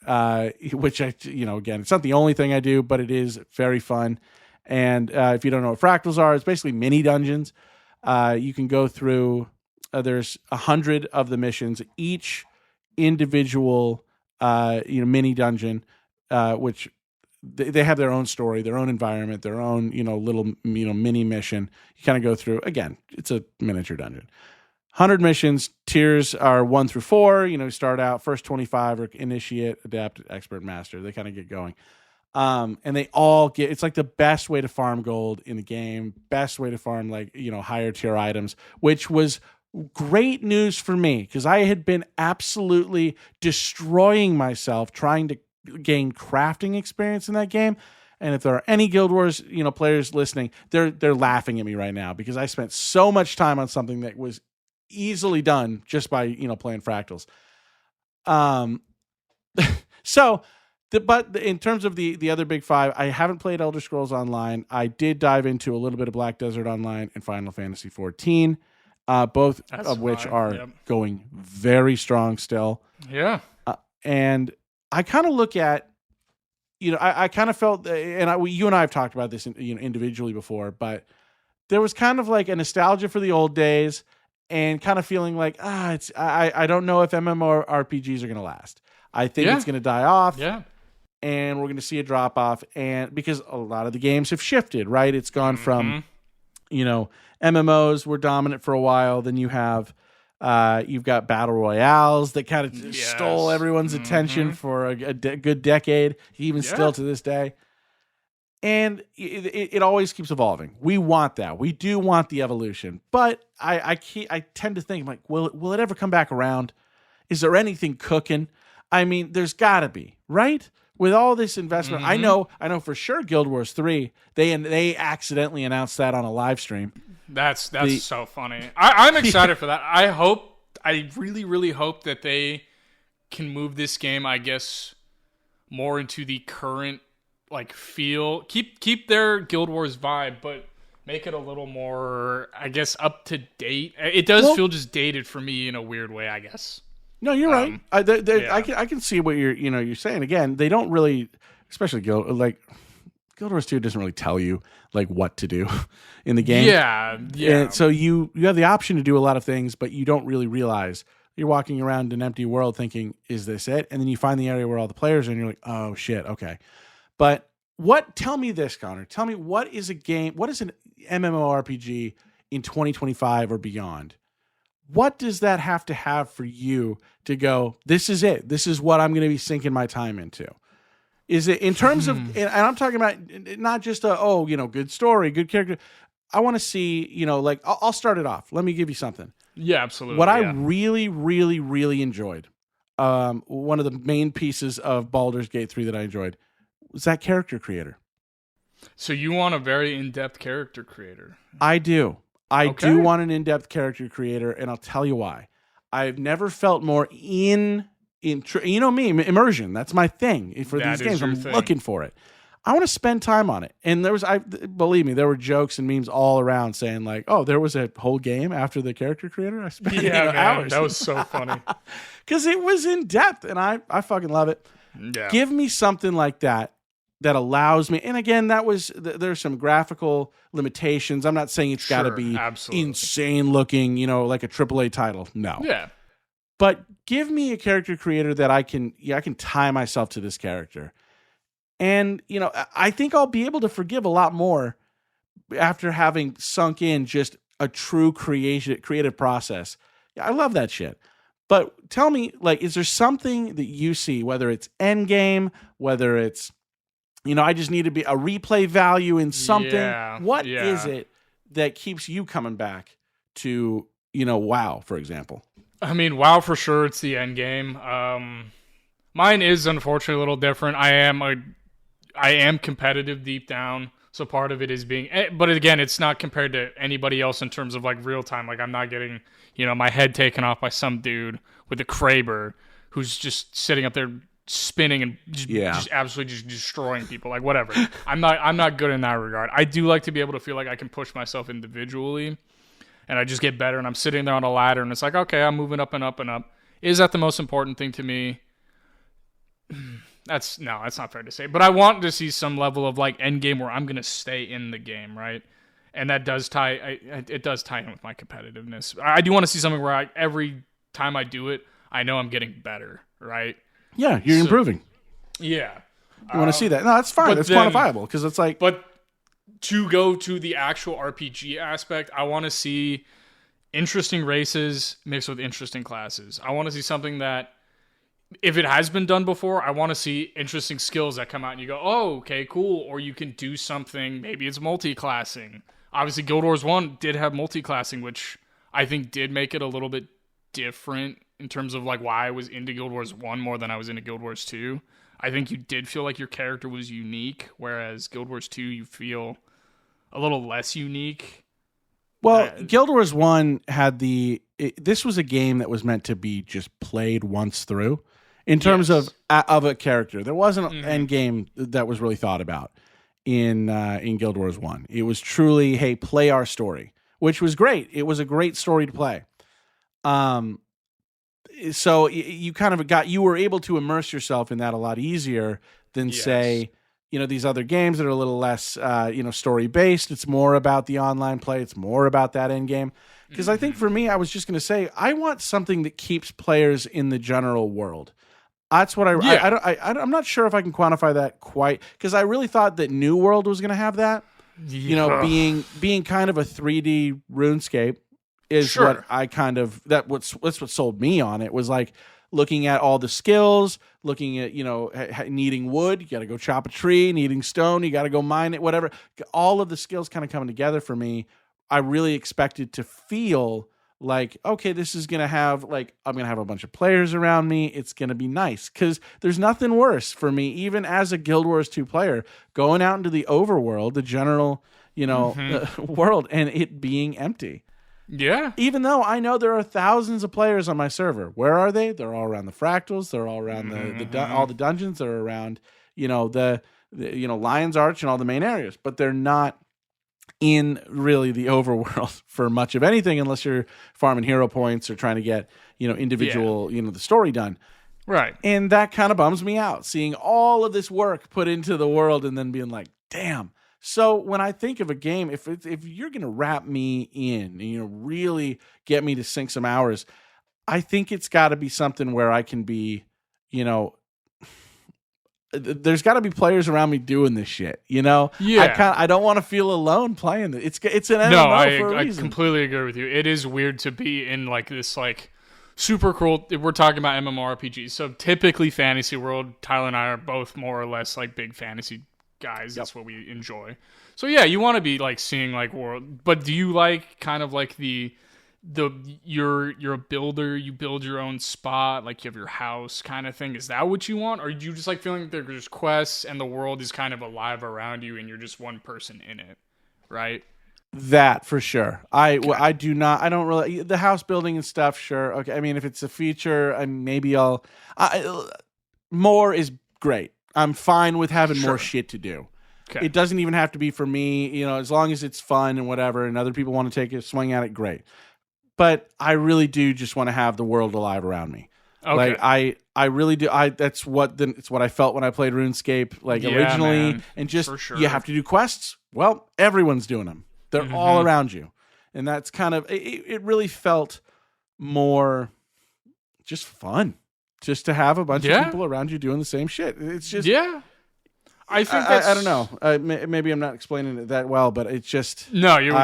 which again, it's not the only thing I do, but it is very fun. And if you don't know what fractals are, it's basically mini dungeons. You can go through. There's 100 of the missions, each individual, mini dungeon, which they have their own story, their own environment, their own, little, mini mission. You kind of go through. Again, it's a miniature dungeon. 100 missions, tiers are 1 through 4. Start out, first 25 are initiate, adept, expert, master. They kind of get going. And they all it's like the best way to farm gold in the game, best way to farm higher tier items, which was great news for me because I had been absolutely destroying myself trying to gain crafting experience in that game. And if there are any Guild Wars, players listening, they're laughing at me right now because I spent so much time on something that was easily done just by, playing fractals. But in terms of the other big 5, I haven't played Elder Scrolls Online. I did dive into a little bit of Black Desert Online and Final Fantasy 14, both of which are going very strong still. Yeah. And I kind of look at, I kind of felt, and you and I have talked about this individually before, but there was kind of like a nostalgia for the old days and kind of feeling like, I don't know if MMORPGs are going to last. I think it's going to die off. Yeah. And we're going to see a drop off. And because a lot of the games have shifted, right? It's gone from MMOs were dominant for a while. Then you've got battle royales that kind of stole everyone's attention for a good decade, even still to this day. And it always keeps evolving. We want that. We do want the evolution. But I tend to think, like, will it ever come back around? Is there anything cooking? I mean, there's got to be, right? With all this investment, I know for sure Guild Wars 3, they accidentally announced that on a live stream. That's so funny. I'm excited for that. I really, really hope that they can move this game, I guess, more into the current like feel. Keep their Guild Wars vibe, but make it a little more, I guess, up to date. It does feel just dated for me in a weird way, I guess. No, you're right. I can see what you're saying. Again, they don't really, especially Guild Wars 2 doesn't really tell you like what to do in the game. Yeah. And so you have the option to do a lot of things, but you don't really realize you're walking around an empty world thinking, "Is this it?" And then you find the area where all the players are, and you're like, "Oh shit, okay." But tell me this, Connor. Tell me what is an MMORPG in 2025 or beyond? What does that have to have for you to go, this is it. This is what I'm going to be sinking my time into. Is it in terms of, and I'm talking about not just good story, good character. I want to see, I'll start it off. Let me give you something. Yeah, absolutely. What I really, really, really enjoyed, one of the main pieces of Baldur's Gate 3 that I enjoyed was that character creator. So you want a very in-depth character creator? I do. I do want an in-depth character creator, and I'll tell you why. I've never felt more immersion. That's my thing for these games. I'm looking for it. I want to spend time on it. And believe me, there were jokes and memes all around saying like, "Oh, there was a whole game after the character creator." I spent hours. That was so funny because it was in depth, and I fucking love it. Yeah. Give me something like that allows me. And again, there's some graphical limitations. I'm not saying it's got to be insane looking, like a AAA title. No. Yeah. But give me a character creator that I can tie myself to this character. And, I think I'll be able to forgive a lot more after having sunk in just a true creative process. Yeah, I love that shit. But tell me, like, is there something that you see, whether it's endgame, whether it's, I just need to be a replay value in something. Yeah, what is it that keeps you coming back to, WoW, for example? I mean, WoW for sure. It's the end game. Mine is unfortunately a little different. I am competitive deep down, so part of it is being. But again, it's not compared to anybody else in terms of like real time. Like I'm not getting my head taken off by some dude with a Kraber who's just sitting up there spinning and just absolutely just destroying people. Like whatever. I'm not good in that regard. I do like to be able to feel like I can push myself individually. And I just get better, and I'm sitting there on a ladder, and it's like, okay, I'm moving up and up and up. Is that the most important thing to me? That's not fair to say. But I want to see some level of like end game where I'm going to stay in the game, right? And that does it does tie in with my competitiveness. I do want to see something where every time I do it, I know I'm getting better, right? Yeah, you're improving. Yeah. You want to see that? No, that's fine. That's quantifiable because it's like. But to go to the actual RPG aspect, I want to see interesting races mixed with interesting classes. I want to see something that, if it has been done before, I want to see interesting skills that come out and you go, oh, okay, cool. Or you can do something, maybe it's multi-classing. Obviously, Guild Wars 1 did have multi-classing, which I think did make it a little bit different in terms of like why I was into Guild Wars 1 more than I was into Guild Wars 2. I think you did feel like your character was unique, whereas Guild Wars 2, you feel a little less unique. Well, Guild Wars 1 had this was a game that was meant to be just played once through in terms of a character. There wasn't an end game that was really thought about in Guild Wars 1. It was truly, hey, play our story, which was great. It was a great story to play. So you kind of you were able to immerse yourself in that a lot easier than say, these other games that are a little less, story based. It's more about the online play. It's more about that end game. Because I think for me, I was just going to say, I want something that keeps players in the general world. That's what I'm not sure if I can quantify that quite, because I really thought that New World was going to have that. being kind of a 3D RuneScape is Sure. what I that's what sold me on it, was like looking at all the skills, looking at, needing wood, you got to go chop a tree, needing stone, you got to go mine it, whatever. All of the skills kind of coming together for me. I really expected to feel like, okay, this is going to have, like, I'm going to have a bunch of players around me. It's going to be nice, because there's nothing worse for me, even as a Guild Wars 2 player, going out into the overworld, the general, world, and it being empty. Yeah. Even though I know there are thousands of players on my server. Where are they? They're all around the fractals. They're all around all the dungeons. They're around, the Lion's Arch and all the main areas. But they're not in really the overworld for much of anything, unless you're farming hero points or trying to get, individual, the story done. Right. And that kind of bums me out, seeing all of this work put into the world and then being like, damn. So when I think of a game, if you're going to wrap me in and really get me to sink some hours, I think it's got to be something where I can be, there's got to be players around me doing this shit, Yeah. I don't want to feel alone playing it. It's an MMO for a reason. I completely agree with you. It is weird to be in like this like super cool. We're talking about MMORPGs, so typically fantasy world. Tyler and I are both more or less like big fantasy guys. That's what we enjoy. So yeah, you want to be like seeing like world, but do you like kind of like you're a builder, you build your own spot, like you have your house kind of thing? Is that what you want, or do you just like feeling like there's quests and the world is kind of alive around you and you're just one person in it, right? That for sure. I don't really, the house building and stuff. Sure. Okay. I mean, if it's a feature, maybe more is great. I'm fine with having more shit to do. Okay. It doesn't even have to be for me, as long as it's fun and whatever, and other people want to take a swing at it, great. But I really do just want to have the world alive around me. Okay. Like I really do. It's what I felt when I played RuneScape, originally, man. And just you have to do quests. Well, everyone's doing them. They're all around you, and that's kind of it. Really felt more just fun. Just to have a bunch of people around you doing the same shit. It's just... Yeah. I think that's... I don't know. Maybe I'm not explaining it that well, but it's just... No, you're go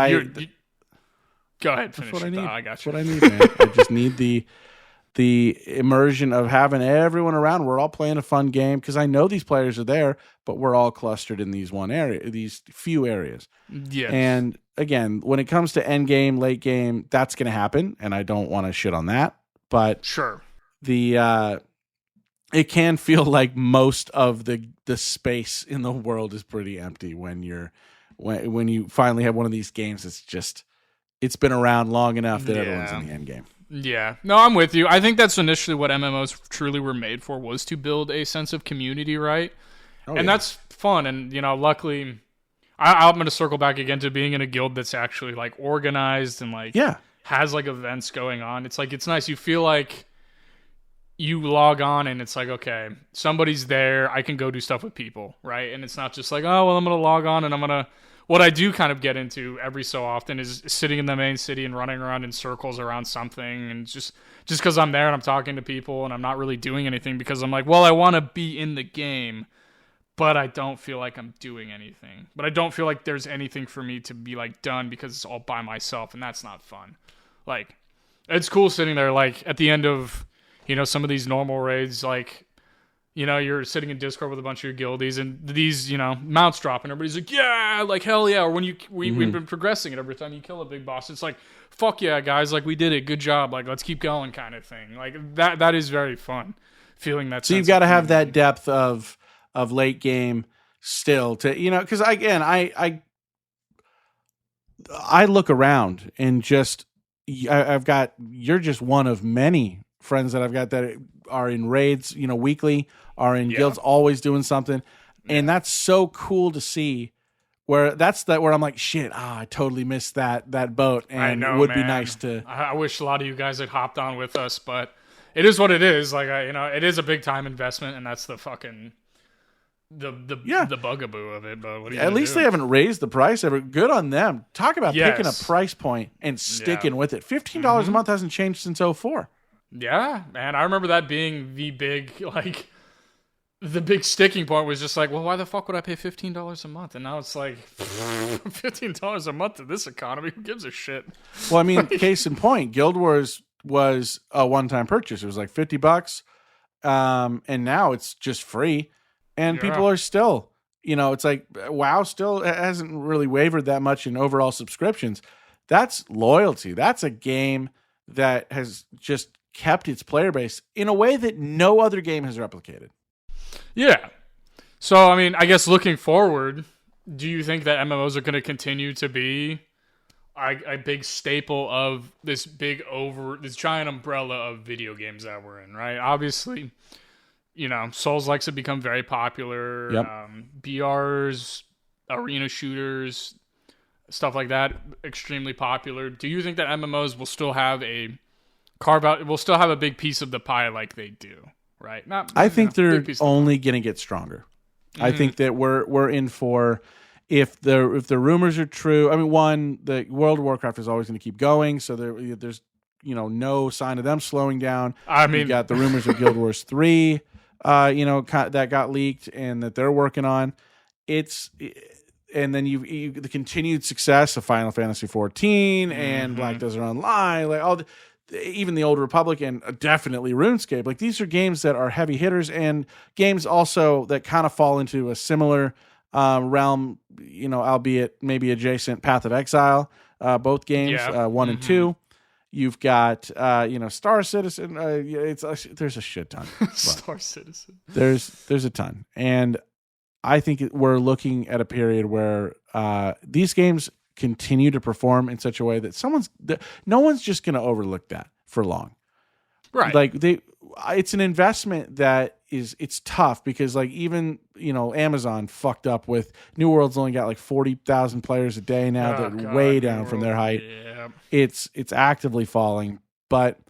ahead, finish it. I got you. That's what I need, man. I just need the immersion of having everyone around. We're all playing a fun game, because I know these players are there, but we're all clustered in these few areas. Yes. And again, when it comes to end game, late game, that's going to happen, and I don't want to shit on that, but... Sure. It can feel like most of the space in the world is pretty empty when you finally have one of these games. It's been around long enough that everyone's in the end game. Yeah, no, I'm with you. I think that's initially what MMOs truly were made for, was to build a sense of community, right? That's fun. And luckily, I'm going to circle back again to being in a guild that's actually like organized and has like events going on. It's like, it's nice. You feel like you log on and it's like, okay, somebody's there. I can go do stuff with people, right? And it's not just like, oh, well, I'm going to log on and what I do kind of get into every so often is sitting in the main city and running around in circles around something. And just because I'm there and I'm talking to people and I'm not really doing anything, because I'm like, well, I want to be in the game, but I don't feel like I'm doing anything. But I don't feel like there's anything for me to be like done, because it's all by myself, and that's not fun. Like, it's cool sitting there like at the end of... some of these normal raids, like, you're sitting in Discord with a bunch of your guildies and these, mounts drop and everybody's like, yeah, like, hell yeah. Or when we've been progressing it every time you kill a big boss, it's like, fuck yeah, guys. Like, we did it. Good job. Like, let's keep going kind of thing. Like, that is very fun, feeling that. So you've got to have that depth of late game still to, because again, I look around and just, you're just one of many friends that I've got that are in raids, weekly, are in guilds, always doing something. And that's so cool to see, where I'm like, shit, I totally missed that boat, and it would be nice to... I wish a lot of you guys had hopped on with us, but it is what it is. Like, it is a big time investment, and that's the fucking... The bugaboo of it. But what do you At least they haven't raised the price ever. Good on them. Talk about picking a price point and sticking with it. $15 a month hasn't changed since 2004. Yeah, man. I remember that being the big, like, the big sticking point was just like, well, why the fuck would I pay $15 a month? And now it's like $15 a month in this economy. Who gives a shit? Well, I mean, case in point, Guild Wars was a one-time purchase. It was like $50, and now it's just free, and people are still, it's like WoW still hasn't really wavered that much in overall subscriptions. That's loyalty. That's a game that has just kept its player base in a way that no other game has replicated. Yeah. So, I mean, I guess looking forward, do you think that MMOs are going to continue to be a big staple of this giant umbrella of video games that we're in, right? Obviously, Souls likes to become very popular. Yep. BRs, arena shooters, stuff like that, extremely popular. Do you think that MMOs will still have will still have a big piece of the pie like they do, right? I think they're only going to get stronger. I think that we're in for, if the rumors are true. I mean, one, the World of Warcraft is always going to keep going, so there's no sign of them slowing down. I mean, you got the rumors of Guild Wars 3, that got leaked and that they're working on. And then you the continued success of Final Fantasy 14 and Black Desert Online, like even the Old Republic, and definitely RuneScape. Like, these are games that are heavy hitters, and games also that kind of fall into a similar realm, albeit maybe adjacent, Path of Exile. Both games, 1 and 2. You've got Star Citizen. There's a shit ton. Star Citizen. There's a ton, and I think we're looking at a period where these games continue to perform in such a way that no one's just going to overlook that for long. Right. Like, it's an investment that it's tough, because like, even, Amazon fucked up with New World's only got like 40,000 players a day now. They're way down from their height. Yeah. It's actively falling, but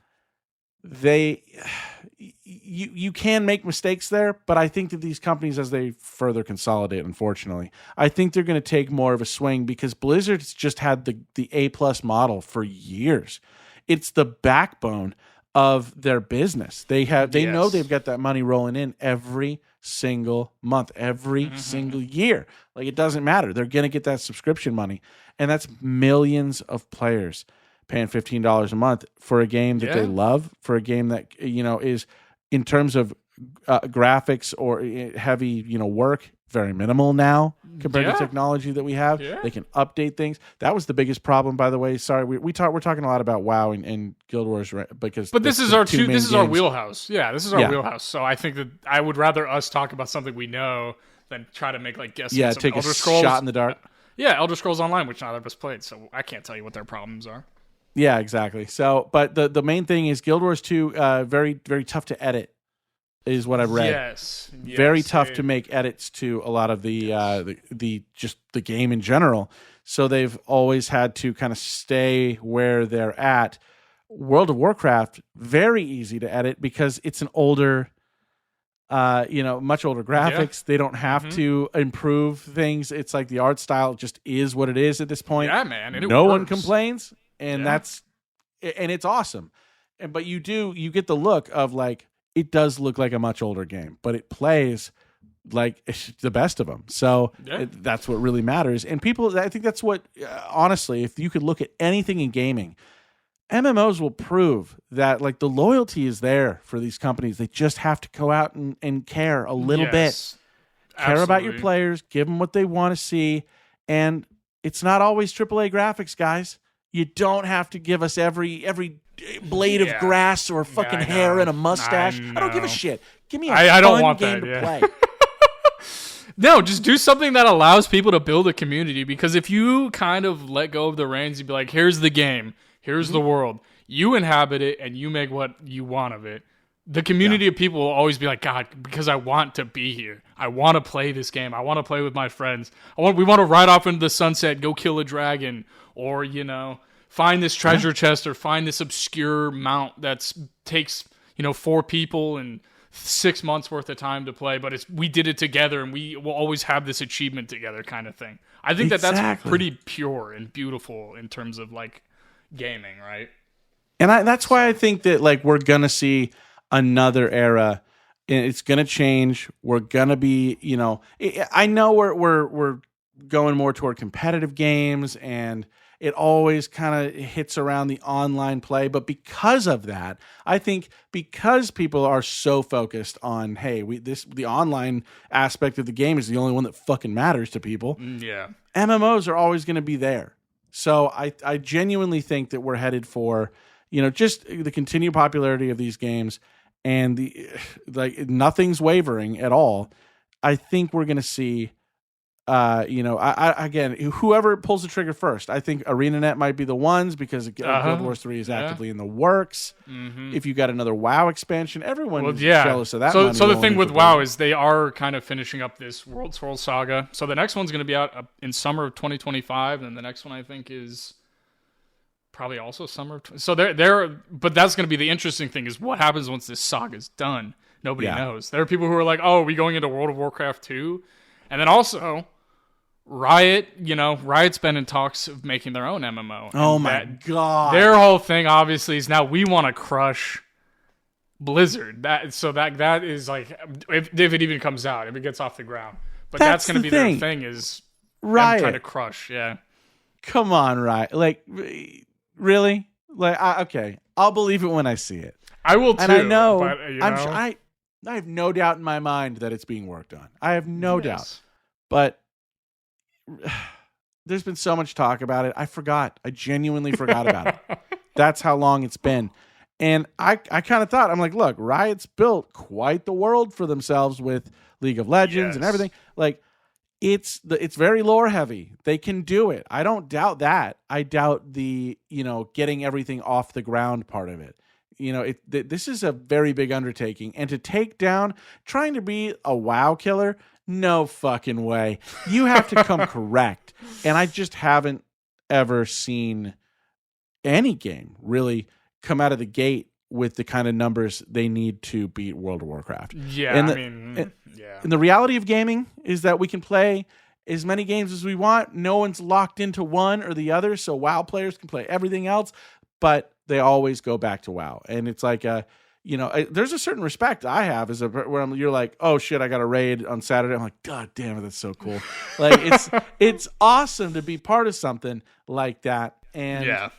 you can make mistakes there, but I think that these companies, as they further consolidate, unfortunately, I think they're going to take more of a swing, because Blizzard's just had the A+ model for years. It's the backbone of their business. They know they've got that money rolling in every single month, every single year. Like, it doesn't matter. They're going to get that subscription money, and that's millions of players paying $15 a month for a game that they love, for a game that is, in terms of graphics or heavy work, very minimal now compared to technology that we have. They can update things. That was the biggest problem, by the way. Sorry, we're talking a lot about WoW and Guild Wars, right? But this is our wheelhouse. Yeah, this is our wheelhouse. So I think that I would rather us talk about something we know than try to make like guesses. Yeah, take Elder Scrolls, shot in the dark. Elder Scrolls Online, which neither of us played, so I can't tell you what their problems are. Yeah, exactly. So, but the main thing is Guild Wars 2, very, very tough to edit, is what I've read. Yes. Very tough to make edits to a lot of the game in general. So they've always had to kind of stay where they're at. World of Warcraft, very easy to edit, because it's an older, much older graphics. They don't have to improve things. It's like the art style just is what it is at this point. Yeah, man. And no one complains. And it's awesome. But you get the look of, like, it does look like a much older game, but it plays like it's the best of them. So that's what really matters. And I think that's what, honestly, if you could look at anything in gaming, MMOs will prove that, like, the loyalty is there for these companies. They just have to go out and care a little bit. Care about your players, give them what they want to see. And it's not always AAA graphics, guys. You don't have to give us every blade of grass or fucking hair and a mustache. I don't give a shit. Give me a fun game to play. No, just do something that allows people to build a community. Because if you kind of let go of the reins, you'd be like, here's the game, here's the world. You inhabit it, and you make what you want of it. The community of people will always be like, God, because I want to be here. I want to play this game. I want to play with my friends. We want to ride off into the sunset, go kill a dragon, or, find this treasure chest, or find this obscure mount that takes, 4 people and 6 months worth of time to play, but we did it together, and we will always have this achievement together, kind of thing. I think that's pretty pure and beautiful in terms of, like, gaming, right? And that's why I think that, like, we're gonna see another era and it's going to change. We're going to be, I know we're going more toward competitive games, and it always kind of hits around the online play. But because of that, I think because people are so focused on, hey, the online aspect of the game is the only one that fucking matters to people. Yeah. MMOs are always going to be there. So I genuinely think that we're headed for, just the continued popularity of these games, and nothing's wavering at all. I think we're going to see, again, whoever pulls the trigger first. I think ArenaNet might be the ones because Guild Wars 3 is actively in the works. Mm-hmm. If you got another WoW expansion, everyone's jealous of that. So the thing with WoW is they are kind of finishing up this World Tour saga. So the next one's going to be out in summer of 2025, and the next one I think is probably also summer. So but that's going to be the interesting thing is what happens once this saga's done. Nobody knows. There are people who are like, "Oh, are we going into World of Warcraft 2?" And then also Riot's been in talks of making their own MMO. Oh my God. Their whole thing obviously is now we want to crush Blizzard. That is like if it even comes out, if it gets off the ground. But that's going to be their thing is Riot trying to crush, yeah. Come on, Riot. Like really? Like okay, I'll believe it when I see it. I will too. And I know, but, I have no doubt in my mind that it's being worked on. I have no doubt. But there's been so much talk about it. I forgot. I genuinely forgot about it. That's how long it's been. And I kind of thought, I'm like, look, Riot's built quite the world for themselves with League of Legends and everything. Like, it's very lore heavy. They can do it. I don't doubt that. I doubt the, getting everything off the ground part of it. This is a very big undertaking. And to take down, trying to be a WoW killer, no fucking way. You have to come correct. And I just haven't ever seen any game really come out of the gate with the kind of numbers they need to beat World of Warcraft. Yeah, and the reality of gaming is that we can play as many games as we want. No one's locked into one or the other, so WoW players can play everything else, but they always go back to WoW. And it's like there's a certain respect I have you're like, oh shit, I got a raid on Saturday. I'm like, God damn it, that's so cool. Like it's awesome to be part of something like that. And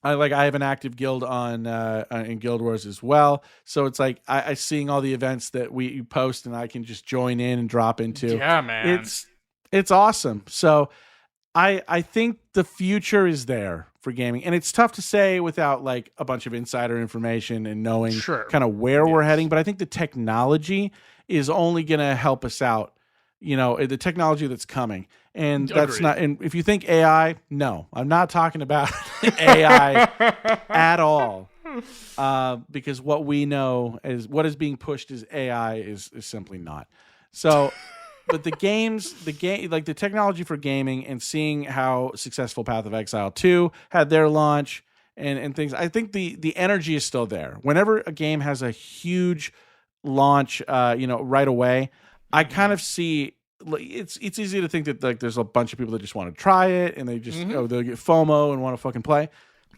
I have an active guild in Guild Wars as well. So it's like I seeing all the events that we post and I can just join in and drop into. Yeah, man. It's awesome. So I think the future is there for gaming, and it's tough to say without like a bunch of insider information and knowing kind of where we're heading. But I think the technology is only going to help us out. The technology that's coming, and that's not. And if you think AI, no, I'm not talking about AI at all, because what we know is what is being pushed as AI is simply not. So. But the technology for gaming and seeing how successful Path of Exile 2 had their launch and things, I think the energy is still there. Whenever a game has a huge launch, right away, I kind of see it's easy to think that like there's a bunch of people that just want to try it and they just they'll get FOMO and want to fucking play.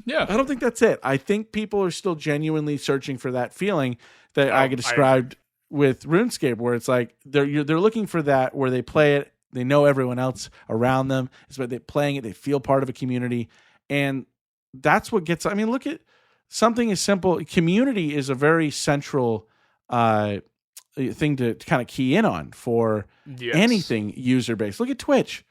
Yeah, I don't think that's it. I think people are still genuinely searching for that feeling that I described with RuneScape, where it's like they're looking for that, where they play it, they know everyone else around them, it's about they're playing it, they feel part of a community, and that's what gets. I mean, look at something as simple. Community is a very central thing to kind of key in on for anything user based. Look at Twitch.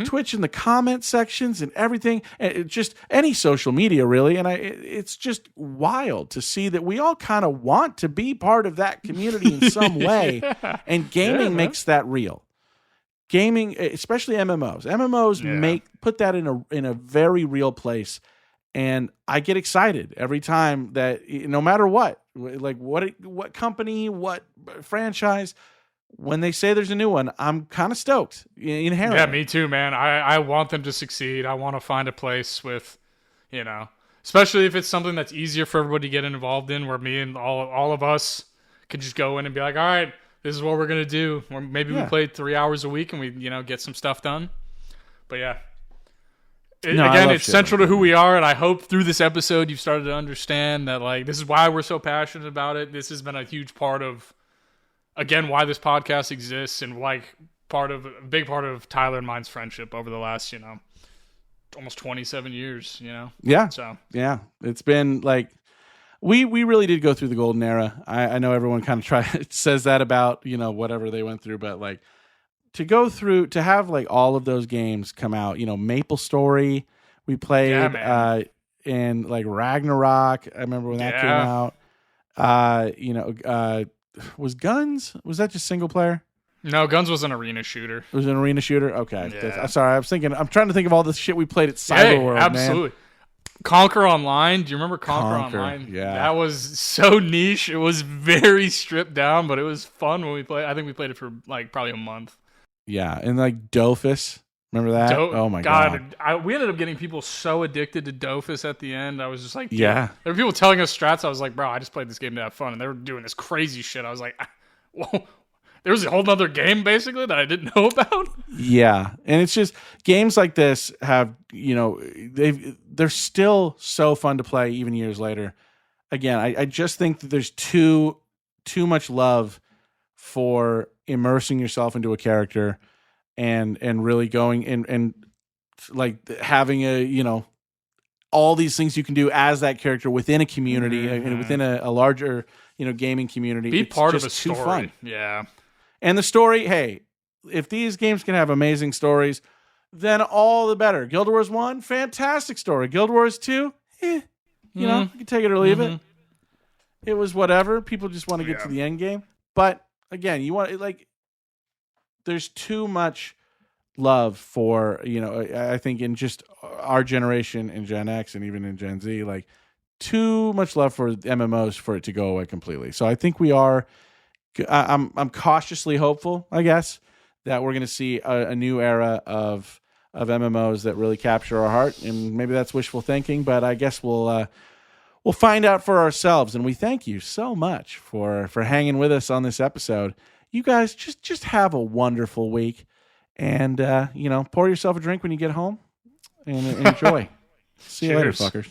Twitch in the comment sections and everything, and just any social media really, and it's just wild to see that we all kind of want to be part of that community in some way, and gaming makes that real. Gaming, especially MMOs, put that in a very real place, and I get excited every time that no matter what company, what franchise. When they say there's a new one, I'm kind of stoked inherently. Yeah, me too, man. I want them to succeed. I want to find a place with, especially if it's something that's easier for everybody to get involved in, where me and all of us could just go in and be like, all right, this is what we're going to do. Or maybe we play 3 hours a week and we, get some stuff done. But yeah. It's central to who we are, and I hope through this episode you've started to understand that, like, this is why we're so passionate about it. This has been a huge part of again, why this podcast exists and like a big part of Tyler and mine's friendship over the last, almost 27 years, Yeah. So, yeah, it's been like, we really did go through the golden era. I know everyone kind of says that about, whatever they went through, but like to have like all of those games come out, Maple Story, we played, and like Ragnarok. I remember when that came out. Was that just single player? No, Guns was an arena shooter. It was an arena shooter? Okay. Yeah. I'm sorry. I'm trying to think of all the shit we played at Cyberworld, absolutely. Man. Conquer Online. Do you remember Conquer Online? Yeah. That was so niche. It was very stripped down, but it was fun when we played. I think we played it for like probably a month. Yeah. And like Dofus. Remember that? Oh my God. We ended up getting people so addicted to Dofus at the end. I was just like, yeah. There were people telling us strats. I was like, bro, I just played this game to have fun. And they were doing this crazy shit. I was like, whoa. There was a whole other game basically that I didn't know about. Yeah. And it's just games like this have, they're still so fun to play even years later. Again, I just think that there's too much love for immersing yourself into a character and really going and like having all these things you can do as that character within a community and within a larger, gaming community. Be it's part just of a story. Too fun. Yeah. And the story, hey, if these games can have amazing stories, then all the better. Guild Wars 1, fantastic story. Guild Wars 2, you can take it or leave it. It was whatever. People just want to get to the end game. But again, there's too much love for, I think in just our generation in Gen X and even in Gen Z, like too much love for MMOs for it to go away completely. So I think I'm cautiously hopeful, I guess, that we're going to see a new era of MMOs that really capture our heart, and maybe that's wishful thinking, but I guess we'll find out for ourselves. And we thank you so much for hanging with us on this episode. You guys just have a wonderful week, and pour yourself a drink when you get home, and enjoy. See you later, fuckers.